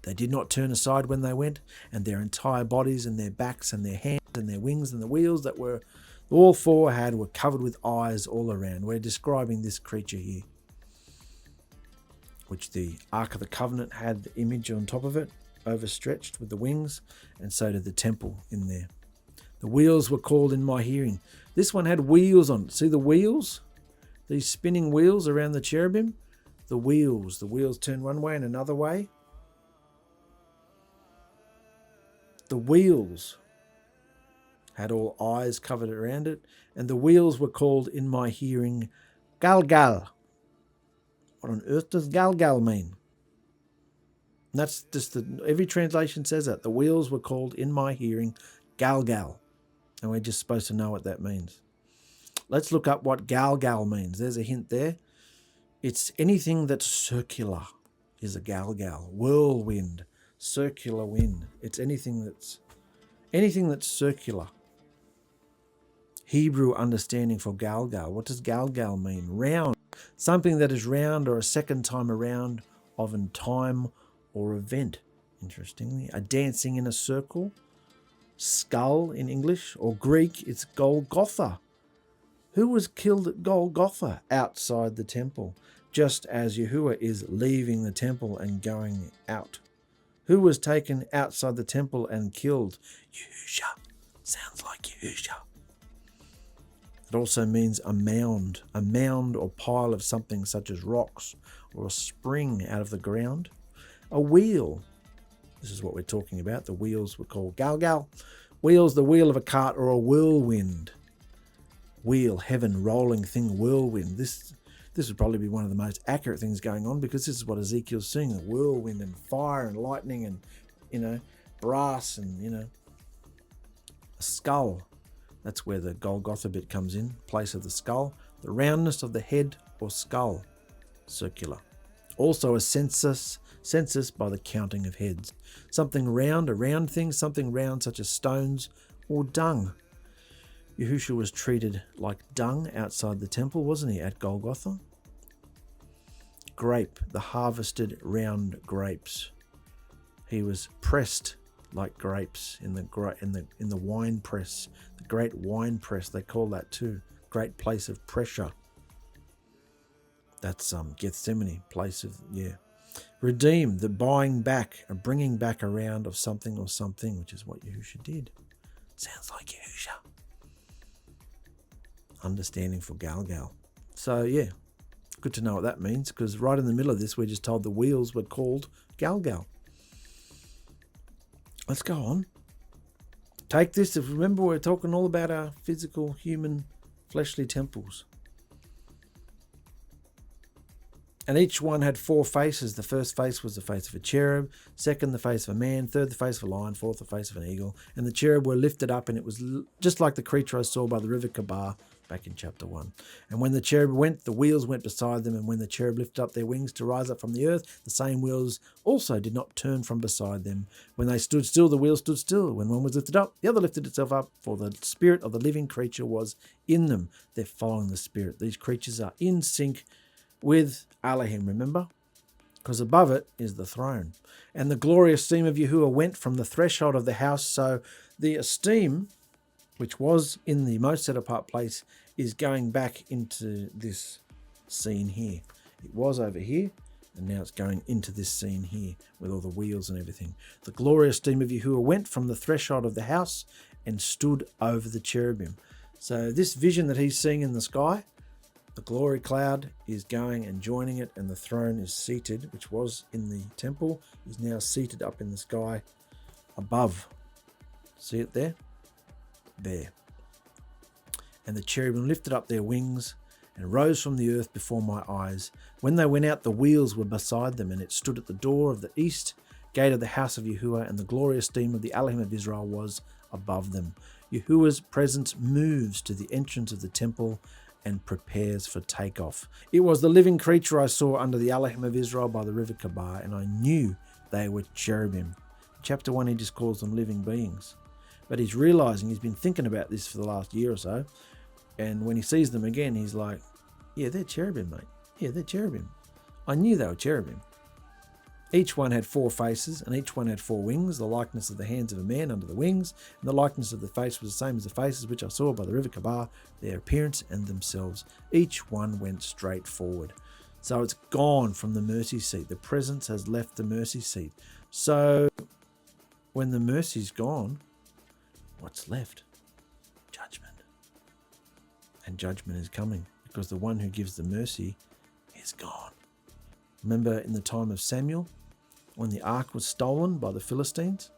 They did not turn aside when they went, and their entire bodies and their backs and their hands and their wings and the wheels that were all 4 had were covered with eyes all around. We're describing this creature here, which the Ark of the Covenant had the image on top of it, overstretched with the wings, and so did the temple in there. The wheels were called in my hearing. This one had wheels on it. See the wheels? These spinning wheels around the cherubim? The wheels turn one way and another way. The wheels had all eyes covered around it, and the wheels were called in my hearing 𝗪𝗪𝗪. What on earth does 𝗪𝗪𝗪 mean? And that's just every translation says that. The wheels were called in my hearing 𝗪𝗪𝗪. And we're just supposed to know what that means. Let's look up what 𝗪𝗪𝗪 means. There's a hint there. It's anything that's circular is a 𝗪𝗪𝗪. Whirlwind, circular wind. It's anything that's circular. Hebrew understanding for 𝗪𝗪𝗪. What does 𝗪𝗪𝗪 mean? Round. Something that is round or a second time around of a time or event. Interestingly, a dancing in a circle. Skull in English, or Greek, it's Golgotha. Who was killed at Golgotha? Outside the temple, just as Yahuwah is leaving the temple and going out. Who was taken outside the temple and killed? Yahusha. Sounds like Yahusha. It also means a mound or pile of something such as rocks or a spring out of the ground. A wheel. This is what we're talking about. The wheels were called 𝗪𝗪𝗪. Wheels, the wheel of a cart or a whirlwind. Wheel, heaven, rolling thing, whirlwind. This This would probably be one of the most accurate things going on, because this is what Ezekiel's seeing, a whirlwind and fire and lightning and, brass and, a skull. That's where the Golgotha bit comes in, place of the skull. The roundness of the head or skull, circular. Also a census by the counting of heads. Something round, a round thing, something round such as stones or dung. Yahusha was treated like dung outside the temple, wasn't he, at Golgotha? Grape, the harvested round grapes. He was pressed like grapes in the wine press, the great wine press, they call that too. Great place of pressure. That's Gethsemane, place of, Redeemed, the buying back, a bringing back around of something or something, which is what Yahusha did. Sounds like Yahusha. Understanding for 𝗪𝗪𝗪𝗪. So good to know what that means, because right in the middle of this, we're just told the wheels were called 𝗪𝗪𝗪. Let's go on. Take this. If remember, we're talking all about our physical, human, fleshly temples. And each one had 4 faces. The first face was the face of a cherub, second the face of a man, third the face of a lion, fourth the face of an eagle. And the cherub were lifted up, and it was just like the creature I saw by the river Chebar back in chapter 1. And when the cherub went, the wheels went beside them. And when the cherub lifted up their wings to rise up from the earth, the same wheels also did not turn from beside them. When they stood still, the wheels stood still. When one was lifted up, the other lifted itself up, for the spirit of the living creature was in them. They're following the spirit. These creatures are in sync with Elohim, remember? Because above it is the throne. And the glorious esteem of Yahuwah went from the threshold of the house. So the esteem, which was in the most set apart place, is going back into this scene here. It was over here, and now it's going into this scene here with all the wheels and everything. The glorious esteem of Yahuwah went from the threshold of the house and stood over the cherubim. So this vision that he's seeing in the sky, the glory cloud is going and joining it, and the throne is seated, which was in the temple, is now seated up in the sky above. See it there? There. And the cherubim lifted up their wings and rose from the earth before my eyes. When they went out, the wheels were beside them, and it stood at the door of the east gate of the house of Yahuwah, and the glorious esteem of the Elohim of Israel was above them. Yahuwah's presence moves to the entrance of the temple and prepares for takeoff. It was the living creature I saw under the Elohim of Israel by the river Chebar, and I knew they were cherubim. Chapter 1, he just calls them living beings. But he's realizing, he's been thinking about this for the last year or so, and when he sees them again, he's like, yeah, they're cherubim, mate. Yeah, they're cherubim. I knew they were cherubim. Each one had 4 faces, and each one had 4 wings, the likeness of the hands of a man under the wings, and the likeness of the face was the same as the faces which I saw by the river Chebar, their appearance and themselves. Each one went straight forward. So it's gone from the mercy seat. The presence has left the mercy seat. So when the mercy's gone, what's left? Judgment. And judgment is coming, because the one who gives the mercy is gone. Remember in the time of Samuel, when the ark was stolen by the Philistines,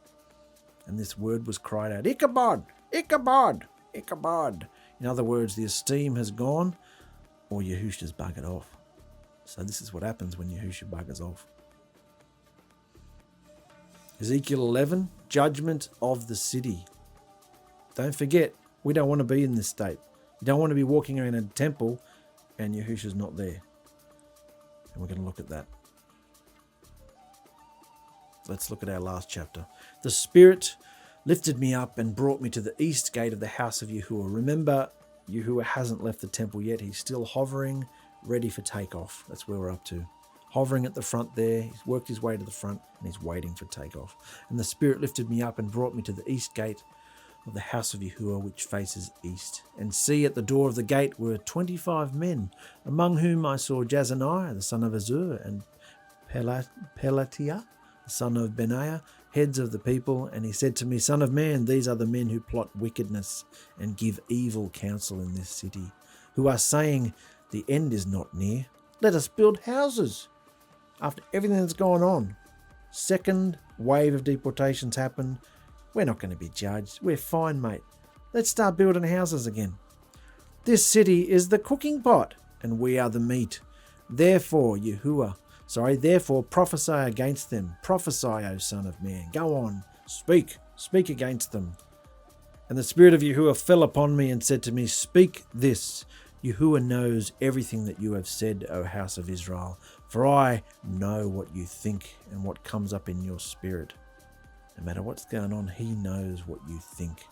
and this word was cried out, Ichabod, Ichabod, Ichabod. In other words, the esteem has gone, or Yahusha's buggered off. So this is what happens when Yahusha buggers off. Ezekiel 11, judgment of the city. Don't forget, we don't want to be in this state. You don't want to be walking around a temple and Yahusha's not there. And we're going to look at that. Let's look at our last chapter. The Spirit lifted me up and brought me to the east gate of the house of Yahuwah. Remember, Yahuwah hasn't left the temple yet. He's still hovering, ready for takeoff. That's where we're up to. Hovering at the front there. He's worked his way to the front and he's waiting for takeoff. And the Spirit lifted me up and brought me to the east gate of the house of Yahuwah, which faces east. And see, at the door of the gate were 25 men, among whom I saw Jaazaniah, the son of Azur, and Pelatiah, the son of Benaiah, heads of the people. And he said to me, Son of man, these are the men who plot wickedness and give evil counsel in this city, who are saying, the end is not near. Let us build houses. After everything that's gone on, second wave of deportations happened. We're not going to be judged. We're fine, mate. Let's start building houses again. This city is the cooking pot, and we are the meat. Therefore prophesy against them. Prophesy, O Son of Man. Go on, speak against them. And the Spirit of Yahuwah fell upon me and said to me, Speak this. Yahuwah knows everything that you have said, O house of Israel, for I know what you think and what comes up in your spirit. No matter what's going on, he knows what you think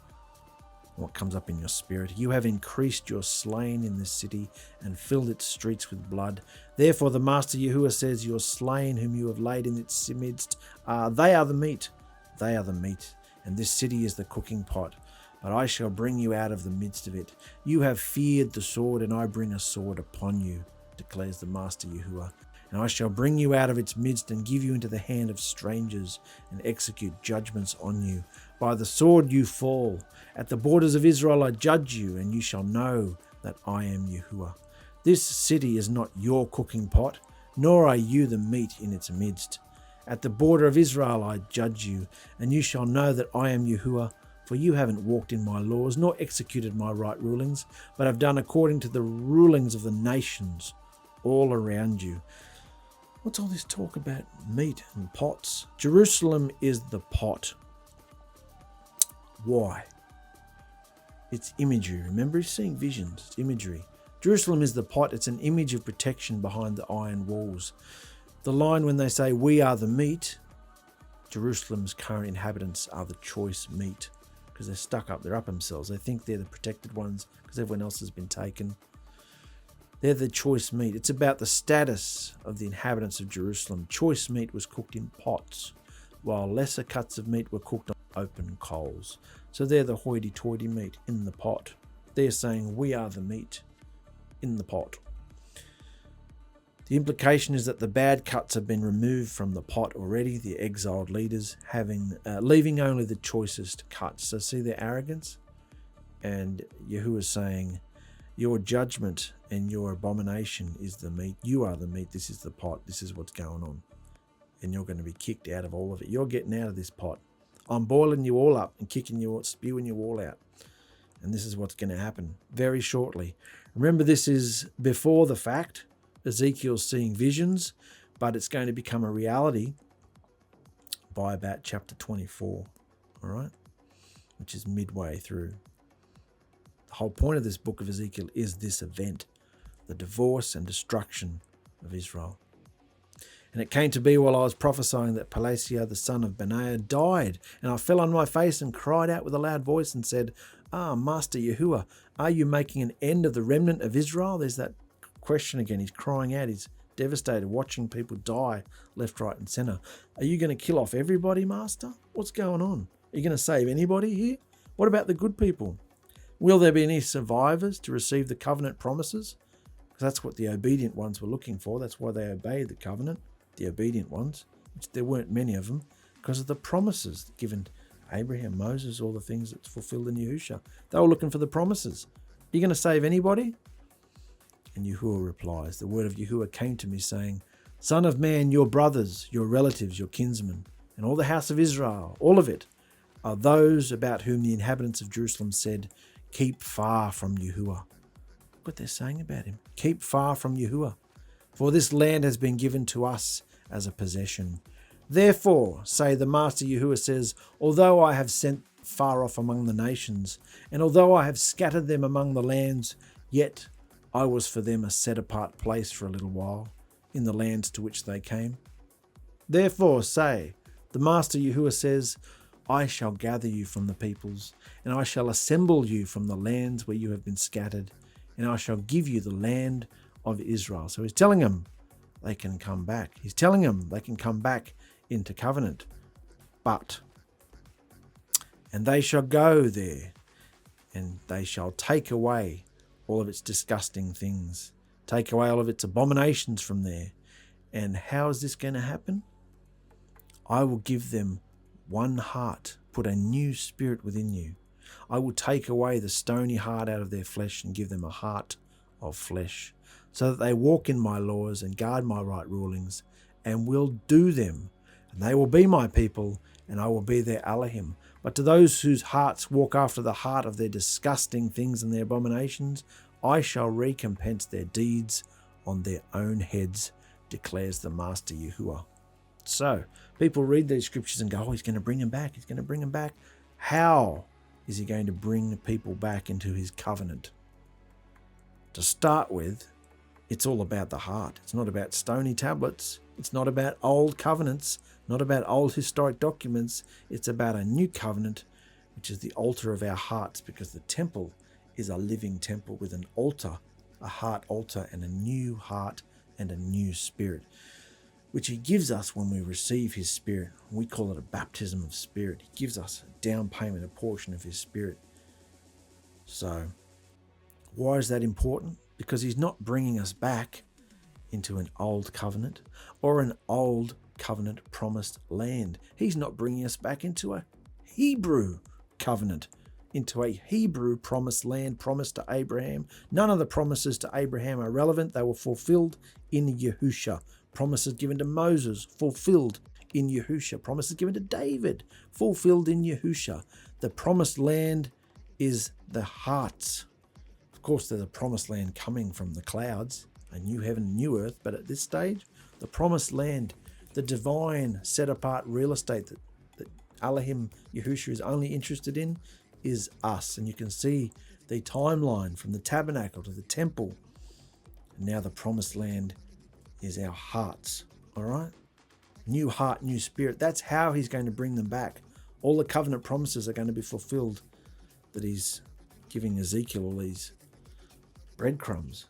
and what comes up in your spirit. You have increased your slain in this city and filled its streets with blood. Therefore the Master Yahuwah says, Your slain whom you have laid in its midst, they are the meat. They are the meat, and this city is the cooking pot. But I shall bring you out of the midst of it. You have feared the sword, and I bring a sword upon you, declares the Master Yahuwah. And I shall bring you out of its midst and give you into the hand of strangers and execute judgments on you. By the sword you fall. At the borders of Israel I judge you, and you shall know that I am Yahuwah. This city is not your cooking pot, nor are you the meat in its midst. At the border of Israel I judge you, and you shall know that I am Yahuwah. For you haven't walked in my laws, nor executed my right rulings, but have done according to the rulings of the nations all around you. What's all this talk about meat and pots? Jerusalem is the pot. Why? It's imagery. Remember, he's seeing visions. It's imagery. Jerusalem is the pot. It's an image of protection behind the iron walls. The line when they say, we are the meat, Jerusalem's current inhabitants are the choice meat. Because they're stuck up, they're up themselves. They think they're the protected ones because everyone else has been taken. They're the choice meat. It's about the status of the inhabitants of Jerusalem. Choice meat was cooked in pots, while lesser cuts of meat were cooked on open coals. So they're the hoity-toity meat in the pot. They're saying, we are the meat in the pot. The implication is that the bad cuts have been removed from the pot already, the exiled leaders leaving only the choicest cuts. So see their arrogance? And Yahuwah is saying, your judgment and your abomination is the meat. You are the meat. This is the pot. This is what's going on. And you're going to be kicked out of all of it. You're getting out of this pot. I'm boiling you all up and kicking you out, spewing you all out. And this is what's going to happen very shortly. Remember, this is before the fact. Ezekiel's seeing visions, but it's going to become a reality by about chapter 24, all right, which is midway through. The whole point of this book of Ezekiel is this event, the divorce and destruction of Israel. And it came to be while I was prophesying that 𝗪𝗪 the son of Benaiah died, and I fell on my face and cried out with a loud voice and said, Master Yahuwah, are you making an end of the remnant of Israel? There's that question again. He's crying out. He's devastated, watching people die left, right, and center. Are you going to kill off everybody, Master? What's going on? Are you going to save anybody here? What about the good people? Will there be any survivors to receive the covenant promises? Because that's what the obedient ones were looking for. That's why they obeyed the covenant, the obedient ones, which there weren't many of them, because of the promises given to Abraham, Moses, all the things that's fulfilled in Yahusha. They were looking for the promises. Are you going to save anybody? And Yahuwah replies, the word of Yahuwah came to me saying, Son of man, your brothers, your relatives, your kinsmen, and all the house of Israel, all of it, are those about whom the inhabitants of Jerusalem said, keep far from Yahuwah. Look what they're saying about him. Keep far from Yahuwah, for this land has been given to us as a possession. Therefore, say the Master Yahuwah says, although I have sent far off among the nations, and although I have scattered them among the lands, yet I was for them a set-apart place for a little while, in the lands to which they came. Therefore say, the Master Yahuwah says, I shall gather you from the peoples, and I shall assemble you from the lands where you have been scattered, and I shall give you the land of Israel. So he's telling them they can come back. He's telling them they can come back into covenant. And they shall go there, and they shall take away all of its disgusting things, take away all of its abominations from there. And how is this going to happen? I will give them one heart, put a new spirit within you. I will take away the stony heart out of their flesh and give them a heart of flesh, so that they walk in my laws and guard my right rulings and will do them. And they will be my people, and I will be their Elohim. But to those whose hearts walk after the heart of their disgusting things and their abominations, I shall recompense their deeds on their own heads, declares the Master Yahuwah. So people read these scriptures and go, oh, he's going to bring them back. He's going to bring them back. How is he going to bring the people back into his covenant? To start with, it's all about the heart. It's not about stony tablets. It's not about old covenants, not about old historic documents. It's about a new covenant, which is the altar of our hearts, because the temple is a living temple with an altar, a heart altar, and a new heart and a new spirit, which he gives us when we receive his spirit. We call it a baptism of spirit. He gives us a down payment, a portion of his spirit. So why is that important? Because he's not bringing us back into an old covenant or an old covenant promised land. He's not bringing us back into a Hebrew covenant, into a Hebrew promised land promised to Abraham. None of the promises to Abraham are relevant. They were fulfilled in Yahusha. Promises given to Moses, fulfilled in Yahusha. Promises given to David, fulfilled in Yahusha. The promised land is the hearts. Of course, there's a promised land coming from the clouds, a new heaven, a new earth. But at this stage, the promised land, the divine set-apart real estate that Elohim Yahusha is only interested in, is us. And you can see the timeline from the tabernacle to the temple. And now the promised land is our hearts. All right? New heart, new spirit. That's how he's going to bring them back. All the covenant promises are going to be fulfilled that he's giving Ezekiel all these breadcrumbs.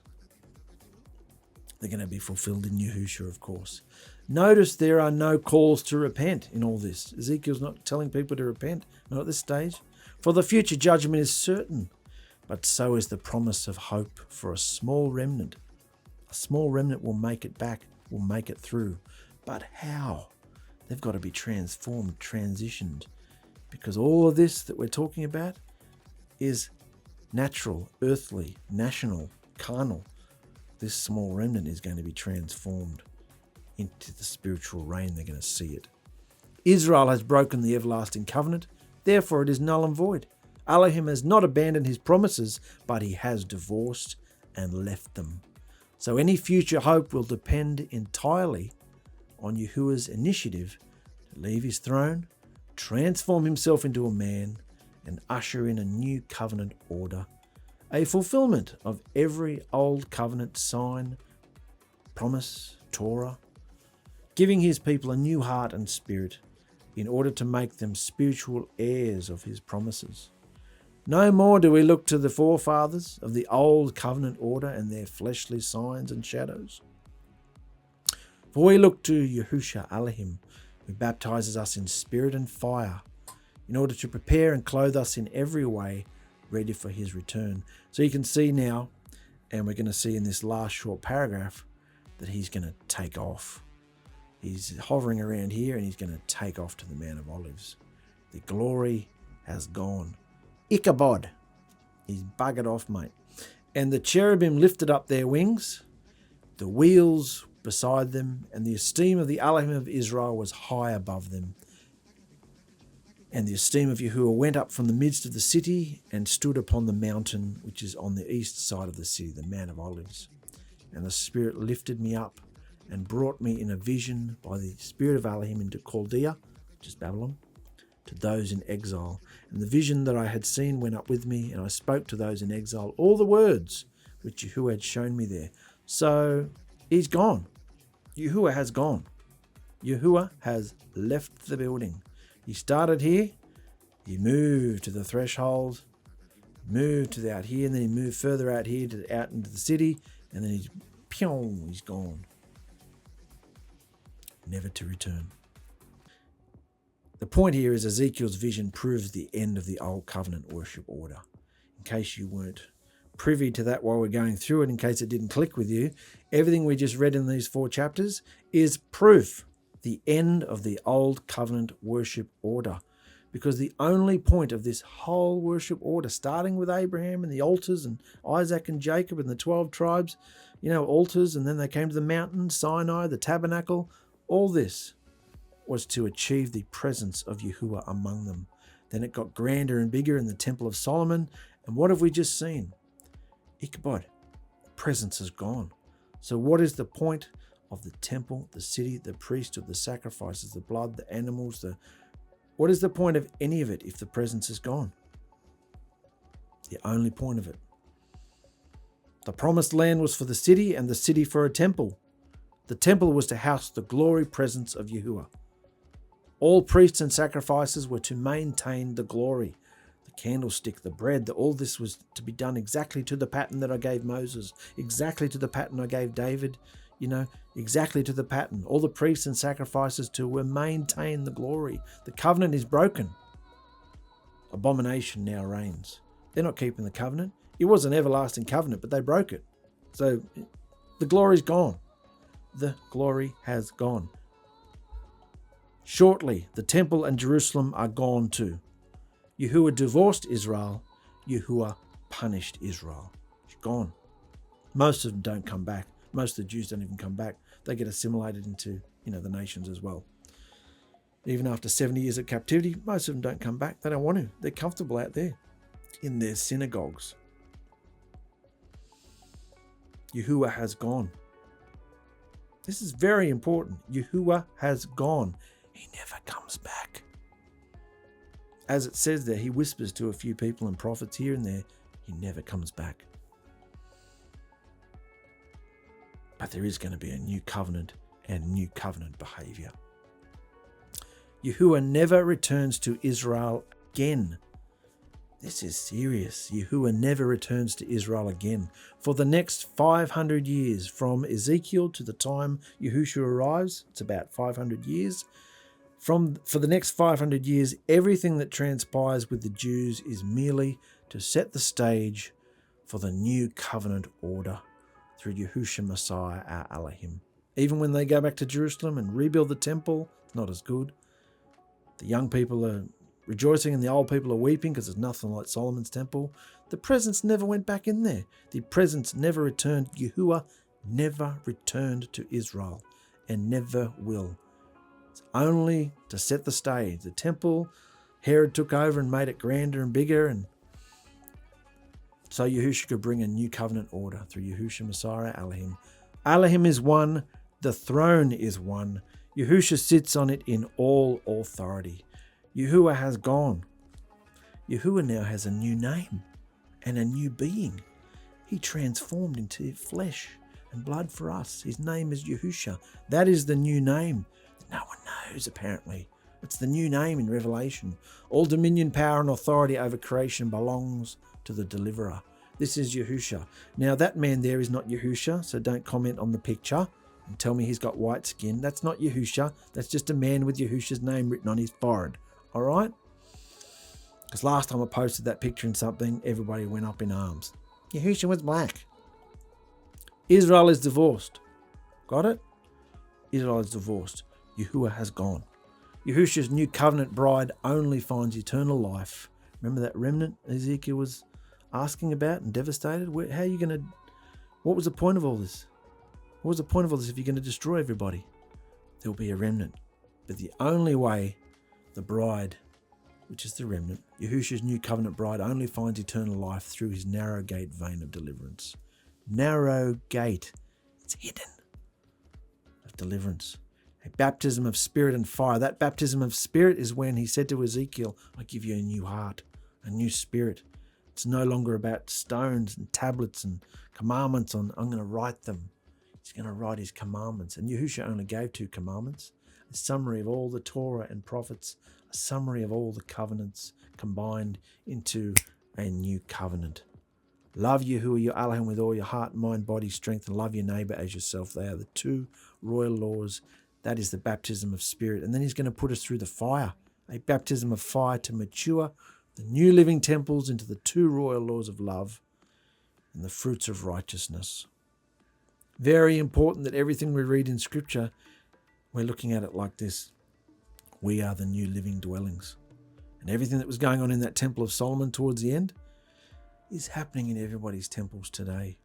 They're going to be fulfilled in Yahusha, of course. Notice there are no calls to repent in all this. Ezekiel's not telling people to repent, not at this stage. For the future judgment is certain, but so is the promise of hope for a small remnant. A small remnant will make it back, will make it through. But how? They've got to be transformed, transitioned, because all of this that we're talking about is natural, earthly, national, carnal. This small remnant is going to be transformed into the spiritual reign. They're going to see it. Israel has broken the everlasting covenant. Therefore, it is null and void. Elohim has not abandoned his promises, but he has divorced and left them. So any future hope will depend entirely on Yahuwah's initiative to leave his throne, transform himself into a man, and usher in a new covenant order, a fulfillment of every old covenant sign, promise, Torah, giving his people a new heart and spirit in order to make them spiritual heirs of his promises. No more do we look to the forefathers of the old covenant order and their fleshly signs and shadows. For we look to Yahusha Elohim, who baptizes us in spirit and fire, in order to prepare and clothe us in every way, ready for his return. So you can see now, and we're going to see in this last short paragraph, that he's going to take off. He's hovering around here and he's going to take off to the Mount of Olives. The glory has gone. Ichabod. He's buggered off, mate. And the cherubim lifted up their wings, the wheels beside them, and the esteem of the Elohim of Israel was high above them. And the esteem of Yahuwah went up from the midst of the city and stood upon the mountain which is on the east side of the city, the Mount of Olives. And the Spirit lifted me up and brought me in a vision by the Spirit of Elohim into Chaldea, which is Babylon, to those in exile. And the vision that I had seen went up with me, and I spoke to those in exile all the words which Yahuwah had shown me there. So he's gone. Yahuwah has gone. Yahuwah has left the building. He started here, he moved to the threshold, moved to out here, and then he moved further out here to out into the city, and then he's gone. Never to return. The point here is Ezekiel's vision proves the end of the old covenant worship order. In case you weren't privy to that while we're going through it, in case it didn't click with you, everything we just read in these 4 chapters is proof. The end of the old covenant worship order. Because the only point of this whole worship order, starting with Abraham and the altars and Isaac and Jacob and the 12 tribes, altars, and then they came to the mountain, Sinai, the tabernacle, all this was to achieve the presence of Yahuwah among them. Then it got grander and bigger in the Temple of Solomon. And what have we just seen? Ichabod, presence is gone. So what is the point of the temple, the city, the priesthood, the sacrifices, the blood, the animals? What is the point of any of it if the presence is gone? The only point of it. The promised land was for the city, and the city for a temple. The temple was to house the glory presence of Yahuwah. All priests and sacrifices were to maintain the glory. The candlestick, the bread, all this was to be done exactly to the pattern that I gave Moses, exactly to the pattern I gave David, exactly to the pattern. All the priests and sacrifices to maintain the glory. The covenant is broken. Abomination now reigns. They're not keeping the covenant. It was an everlasting covenant, but they broke it. So the glory's gone. The glory has gone. Shortly, the temple and Jerusalem are gone too. Yahuwah divorced Israel. Yahuwah punished Israel. It's gone. Most of them don't come back. Most of the Jews don't even come back. They get assimilated into, the nations as well. Even after 70 years of captivity, most of them don't come back. They don't want to. They're comfortable out there in their synagogues. Yahuwah has gone. This is very important. Yahuwah has gone. He never comes back. As it says there, he whispers to a few people and prophets here and there. He never comes back. But there is going to be a new covenant and new covenant behavior. Yahuwah never returns to Israel again. This is serious. Yahuwah never returns to Israel again. For the next 500 years, from Ezekiel to the time Yahusha arrives, it's about 500 years. For the next 500 years, everything that transpires with the Jews is merely to set the stage for the new covenant order through Yahusha Messiah, our Elohim. Even when they go back to Jerusalem and rebuild the temple, it's not as good. The young people are rejoicing and the old people are weeping because there's nothing like Solomon's temple. The presence never went back in there. The presence never returned. Yahuwah never returned to Israel and never will. It's only to set the stage. The temple, Herod took over and made it grander and bigger, and so Yahusha could bring a new covenant order through Yahusha Messiah, Elohim. Elohim is one. The throne is one. Yahusha sits on it in all authority. Yahuwah has gone. Yahuwah now has a new name and a new being. He transformed into flesh and blood for us. His name is Yahusha. That is the new name that no one knows, apparently. It's the new name in Revelation. All dominion, power, and authority over creation belongs to the deliverer. This is Yahusha. Now, that man there is not Yahusha, so don't comment on the picture and tell me he's got white skin. That's not Yahusha. That's just a man with Yahusha's name written on his forehead. All right? Because last time I posted that picture in something, everybody went up in arms. Yahusha was black. Israel is divorced. Got it? Israel is divorced. Yahuwah has gone. Yahusha's new covenant bride only finds eternal life. Remember that remnant Ezekiel was asking about and devastated? How are you going to... What was the point of all this? What was the point of all this if you're going to destroy everybody? There'll be a remnant. But the only way the bride, which is the remnant, Yahusha's new covenant bride, only finds eternal life through his narrow gate vein of deliverance. Narrow gate. It's hidden. Of deliverance. A baptism of spirit and fire. That baptism of spirit is when he said to Ezekiel, I give you a new heart, a new spirit. It's no longer about stones and tablets and commandments. I'm going to write them. He's going to write his commandments. And Yahusha only gave 2 commandments. A summary of all the Torah and prophets. A summary of all the covenants combined into a new covenant. Love Yahuwah, your Elohim, with all your heart, mind, body, strength, and love your neighbor as yourself. They are the 2 royal laws. That is the baptism of spirit. And then he's going to put us through the fire. A baptism of fire to mature the new living temples into the 2 royal laws of love and the fruits of righteousness. Very important that everything we read in Scripture, we're looking at it like this. We are the new living dwellings. And everything that was going on in that Temple of Solomon towards the end is happening in everybody's temples today.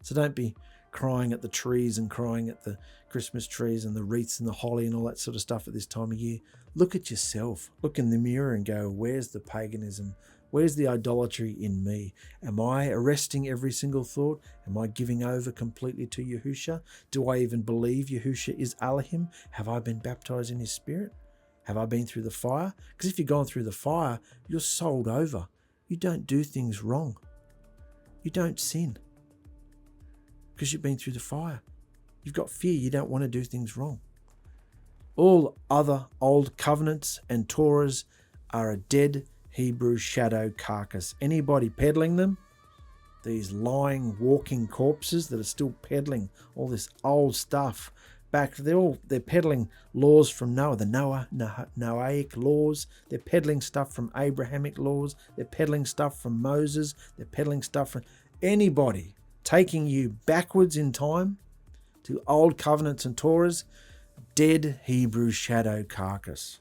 So don't be crying at the trees and crying at the Christmas trees and the wreaths and the holly and all that sort of stuff at this time of year. Look at yourself. Look in the mirror and go, where's the paganism? Where's the idolatry in me? Am I arresting every single thought? Am I giving over completely to Yahusha? Do I even believe Yahusha is Elohim? Have I been baptized in his spirit? Have I been through the fire? Because if you've gone through the fire, you're sold over. You don't do things wrong. You don't sin. Because you've been through the fire. You've got fear. You don't want to do things wrong. All other old covenants and Torahs are a dead Hebrew shadow carcass. Anybody peddling them, these lying, walking corpses that are still peddling all this old stuff back, they're peddling laws from Noah, the Noahic laws. They're peddling stuff from Abrahamic laws. They're peddling stuff from Moses. They're peddling stuff from anybody taking you backwards in time to old covenants and Torahs. Dead Hebrew shadow carcass.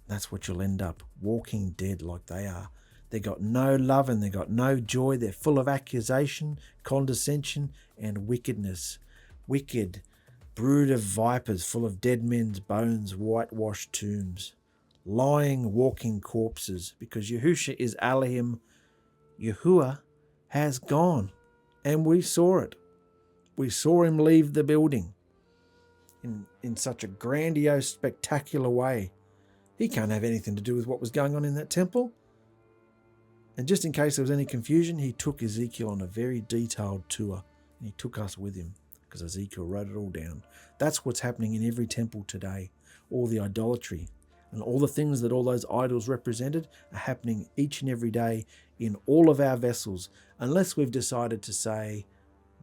That's what you'll end up, walking dead like they are. They got no love and they got no joy. They're full of accusation, condescension, and wickedness. Wicked, brood of vipers, full of dead men's bones, whitewashed tombs. Lying, walking corpses, because Yahusha is Elohim. Yahuwah has gone, and we saw it. We saw him leave the building in such a grandiose, spectacular way. He can't have anything to do with what was going on in that temple. And just in case there was any confusion, he took Ezekiel on a very detailed tour, and he took us with him because Ezekiel wrote it all down. That's what's happening in every temple today. All the idolatry and all the things that all those idols represented are happening each and every day in all of our vessels, unless we've decided to say,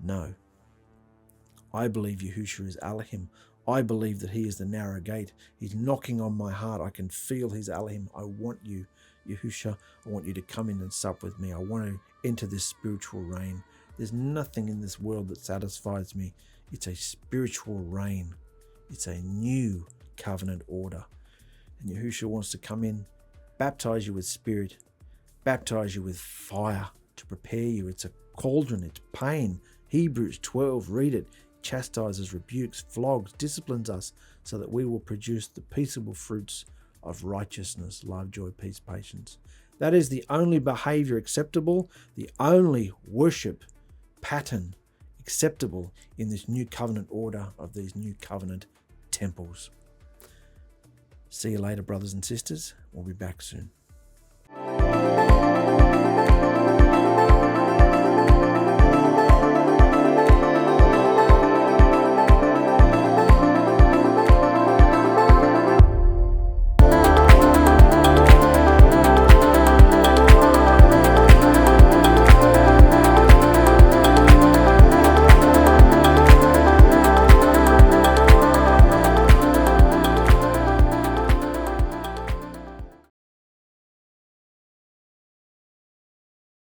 no, I believe Yahusha is Elohim. I believe that he is the narrow gate. He's knocking on my heart. I can feel his Elohim. I want you, Yahusha. I want you to come in and sup with me. I want to enter this spiritual reign. There's nothing in this world that satisfies me. It's a spiritual reign. It's a new covenant order. And Yahusha wants to come in, baptize you with spirit, baptize you with fire to prepare you. It's a cauldron. It's pain. Hebrews 12, read it. Chastises, rebukes, flogs, disciplines us so that we will produce the peaceable fruits of righteousness, love, joy, peace, patience. That is the only behavior acceptable, the only worship pattern acceptable in this new covenant order of these new covenant temples. See you later, brothers and sisters. We'll be back soon.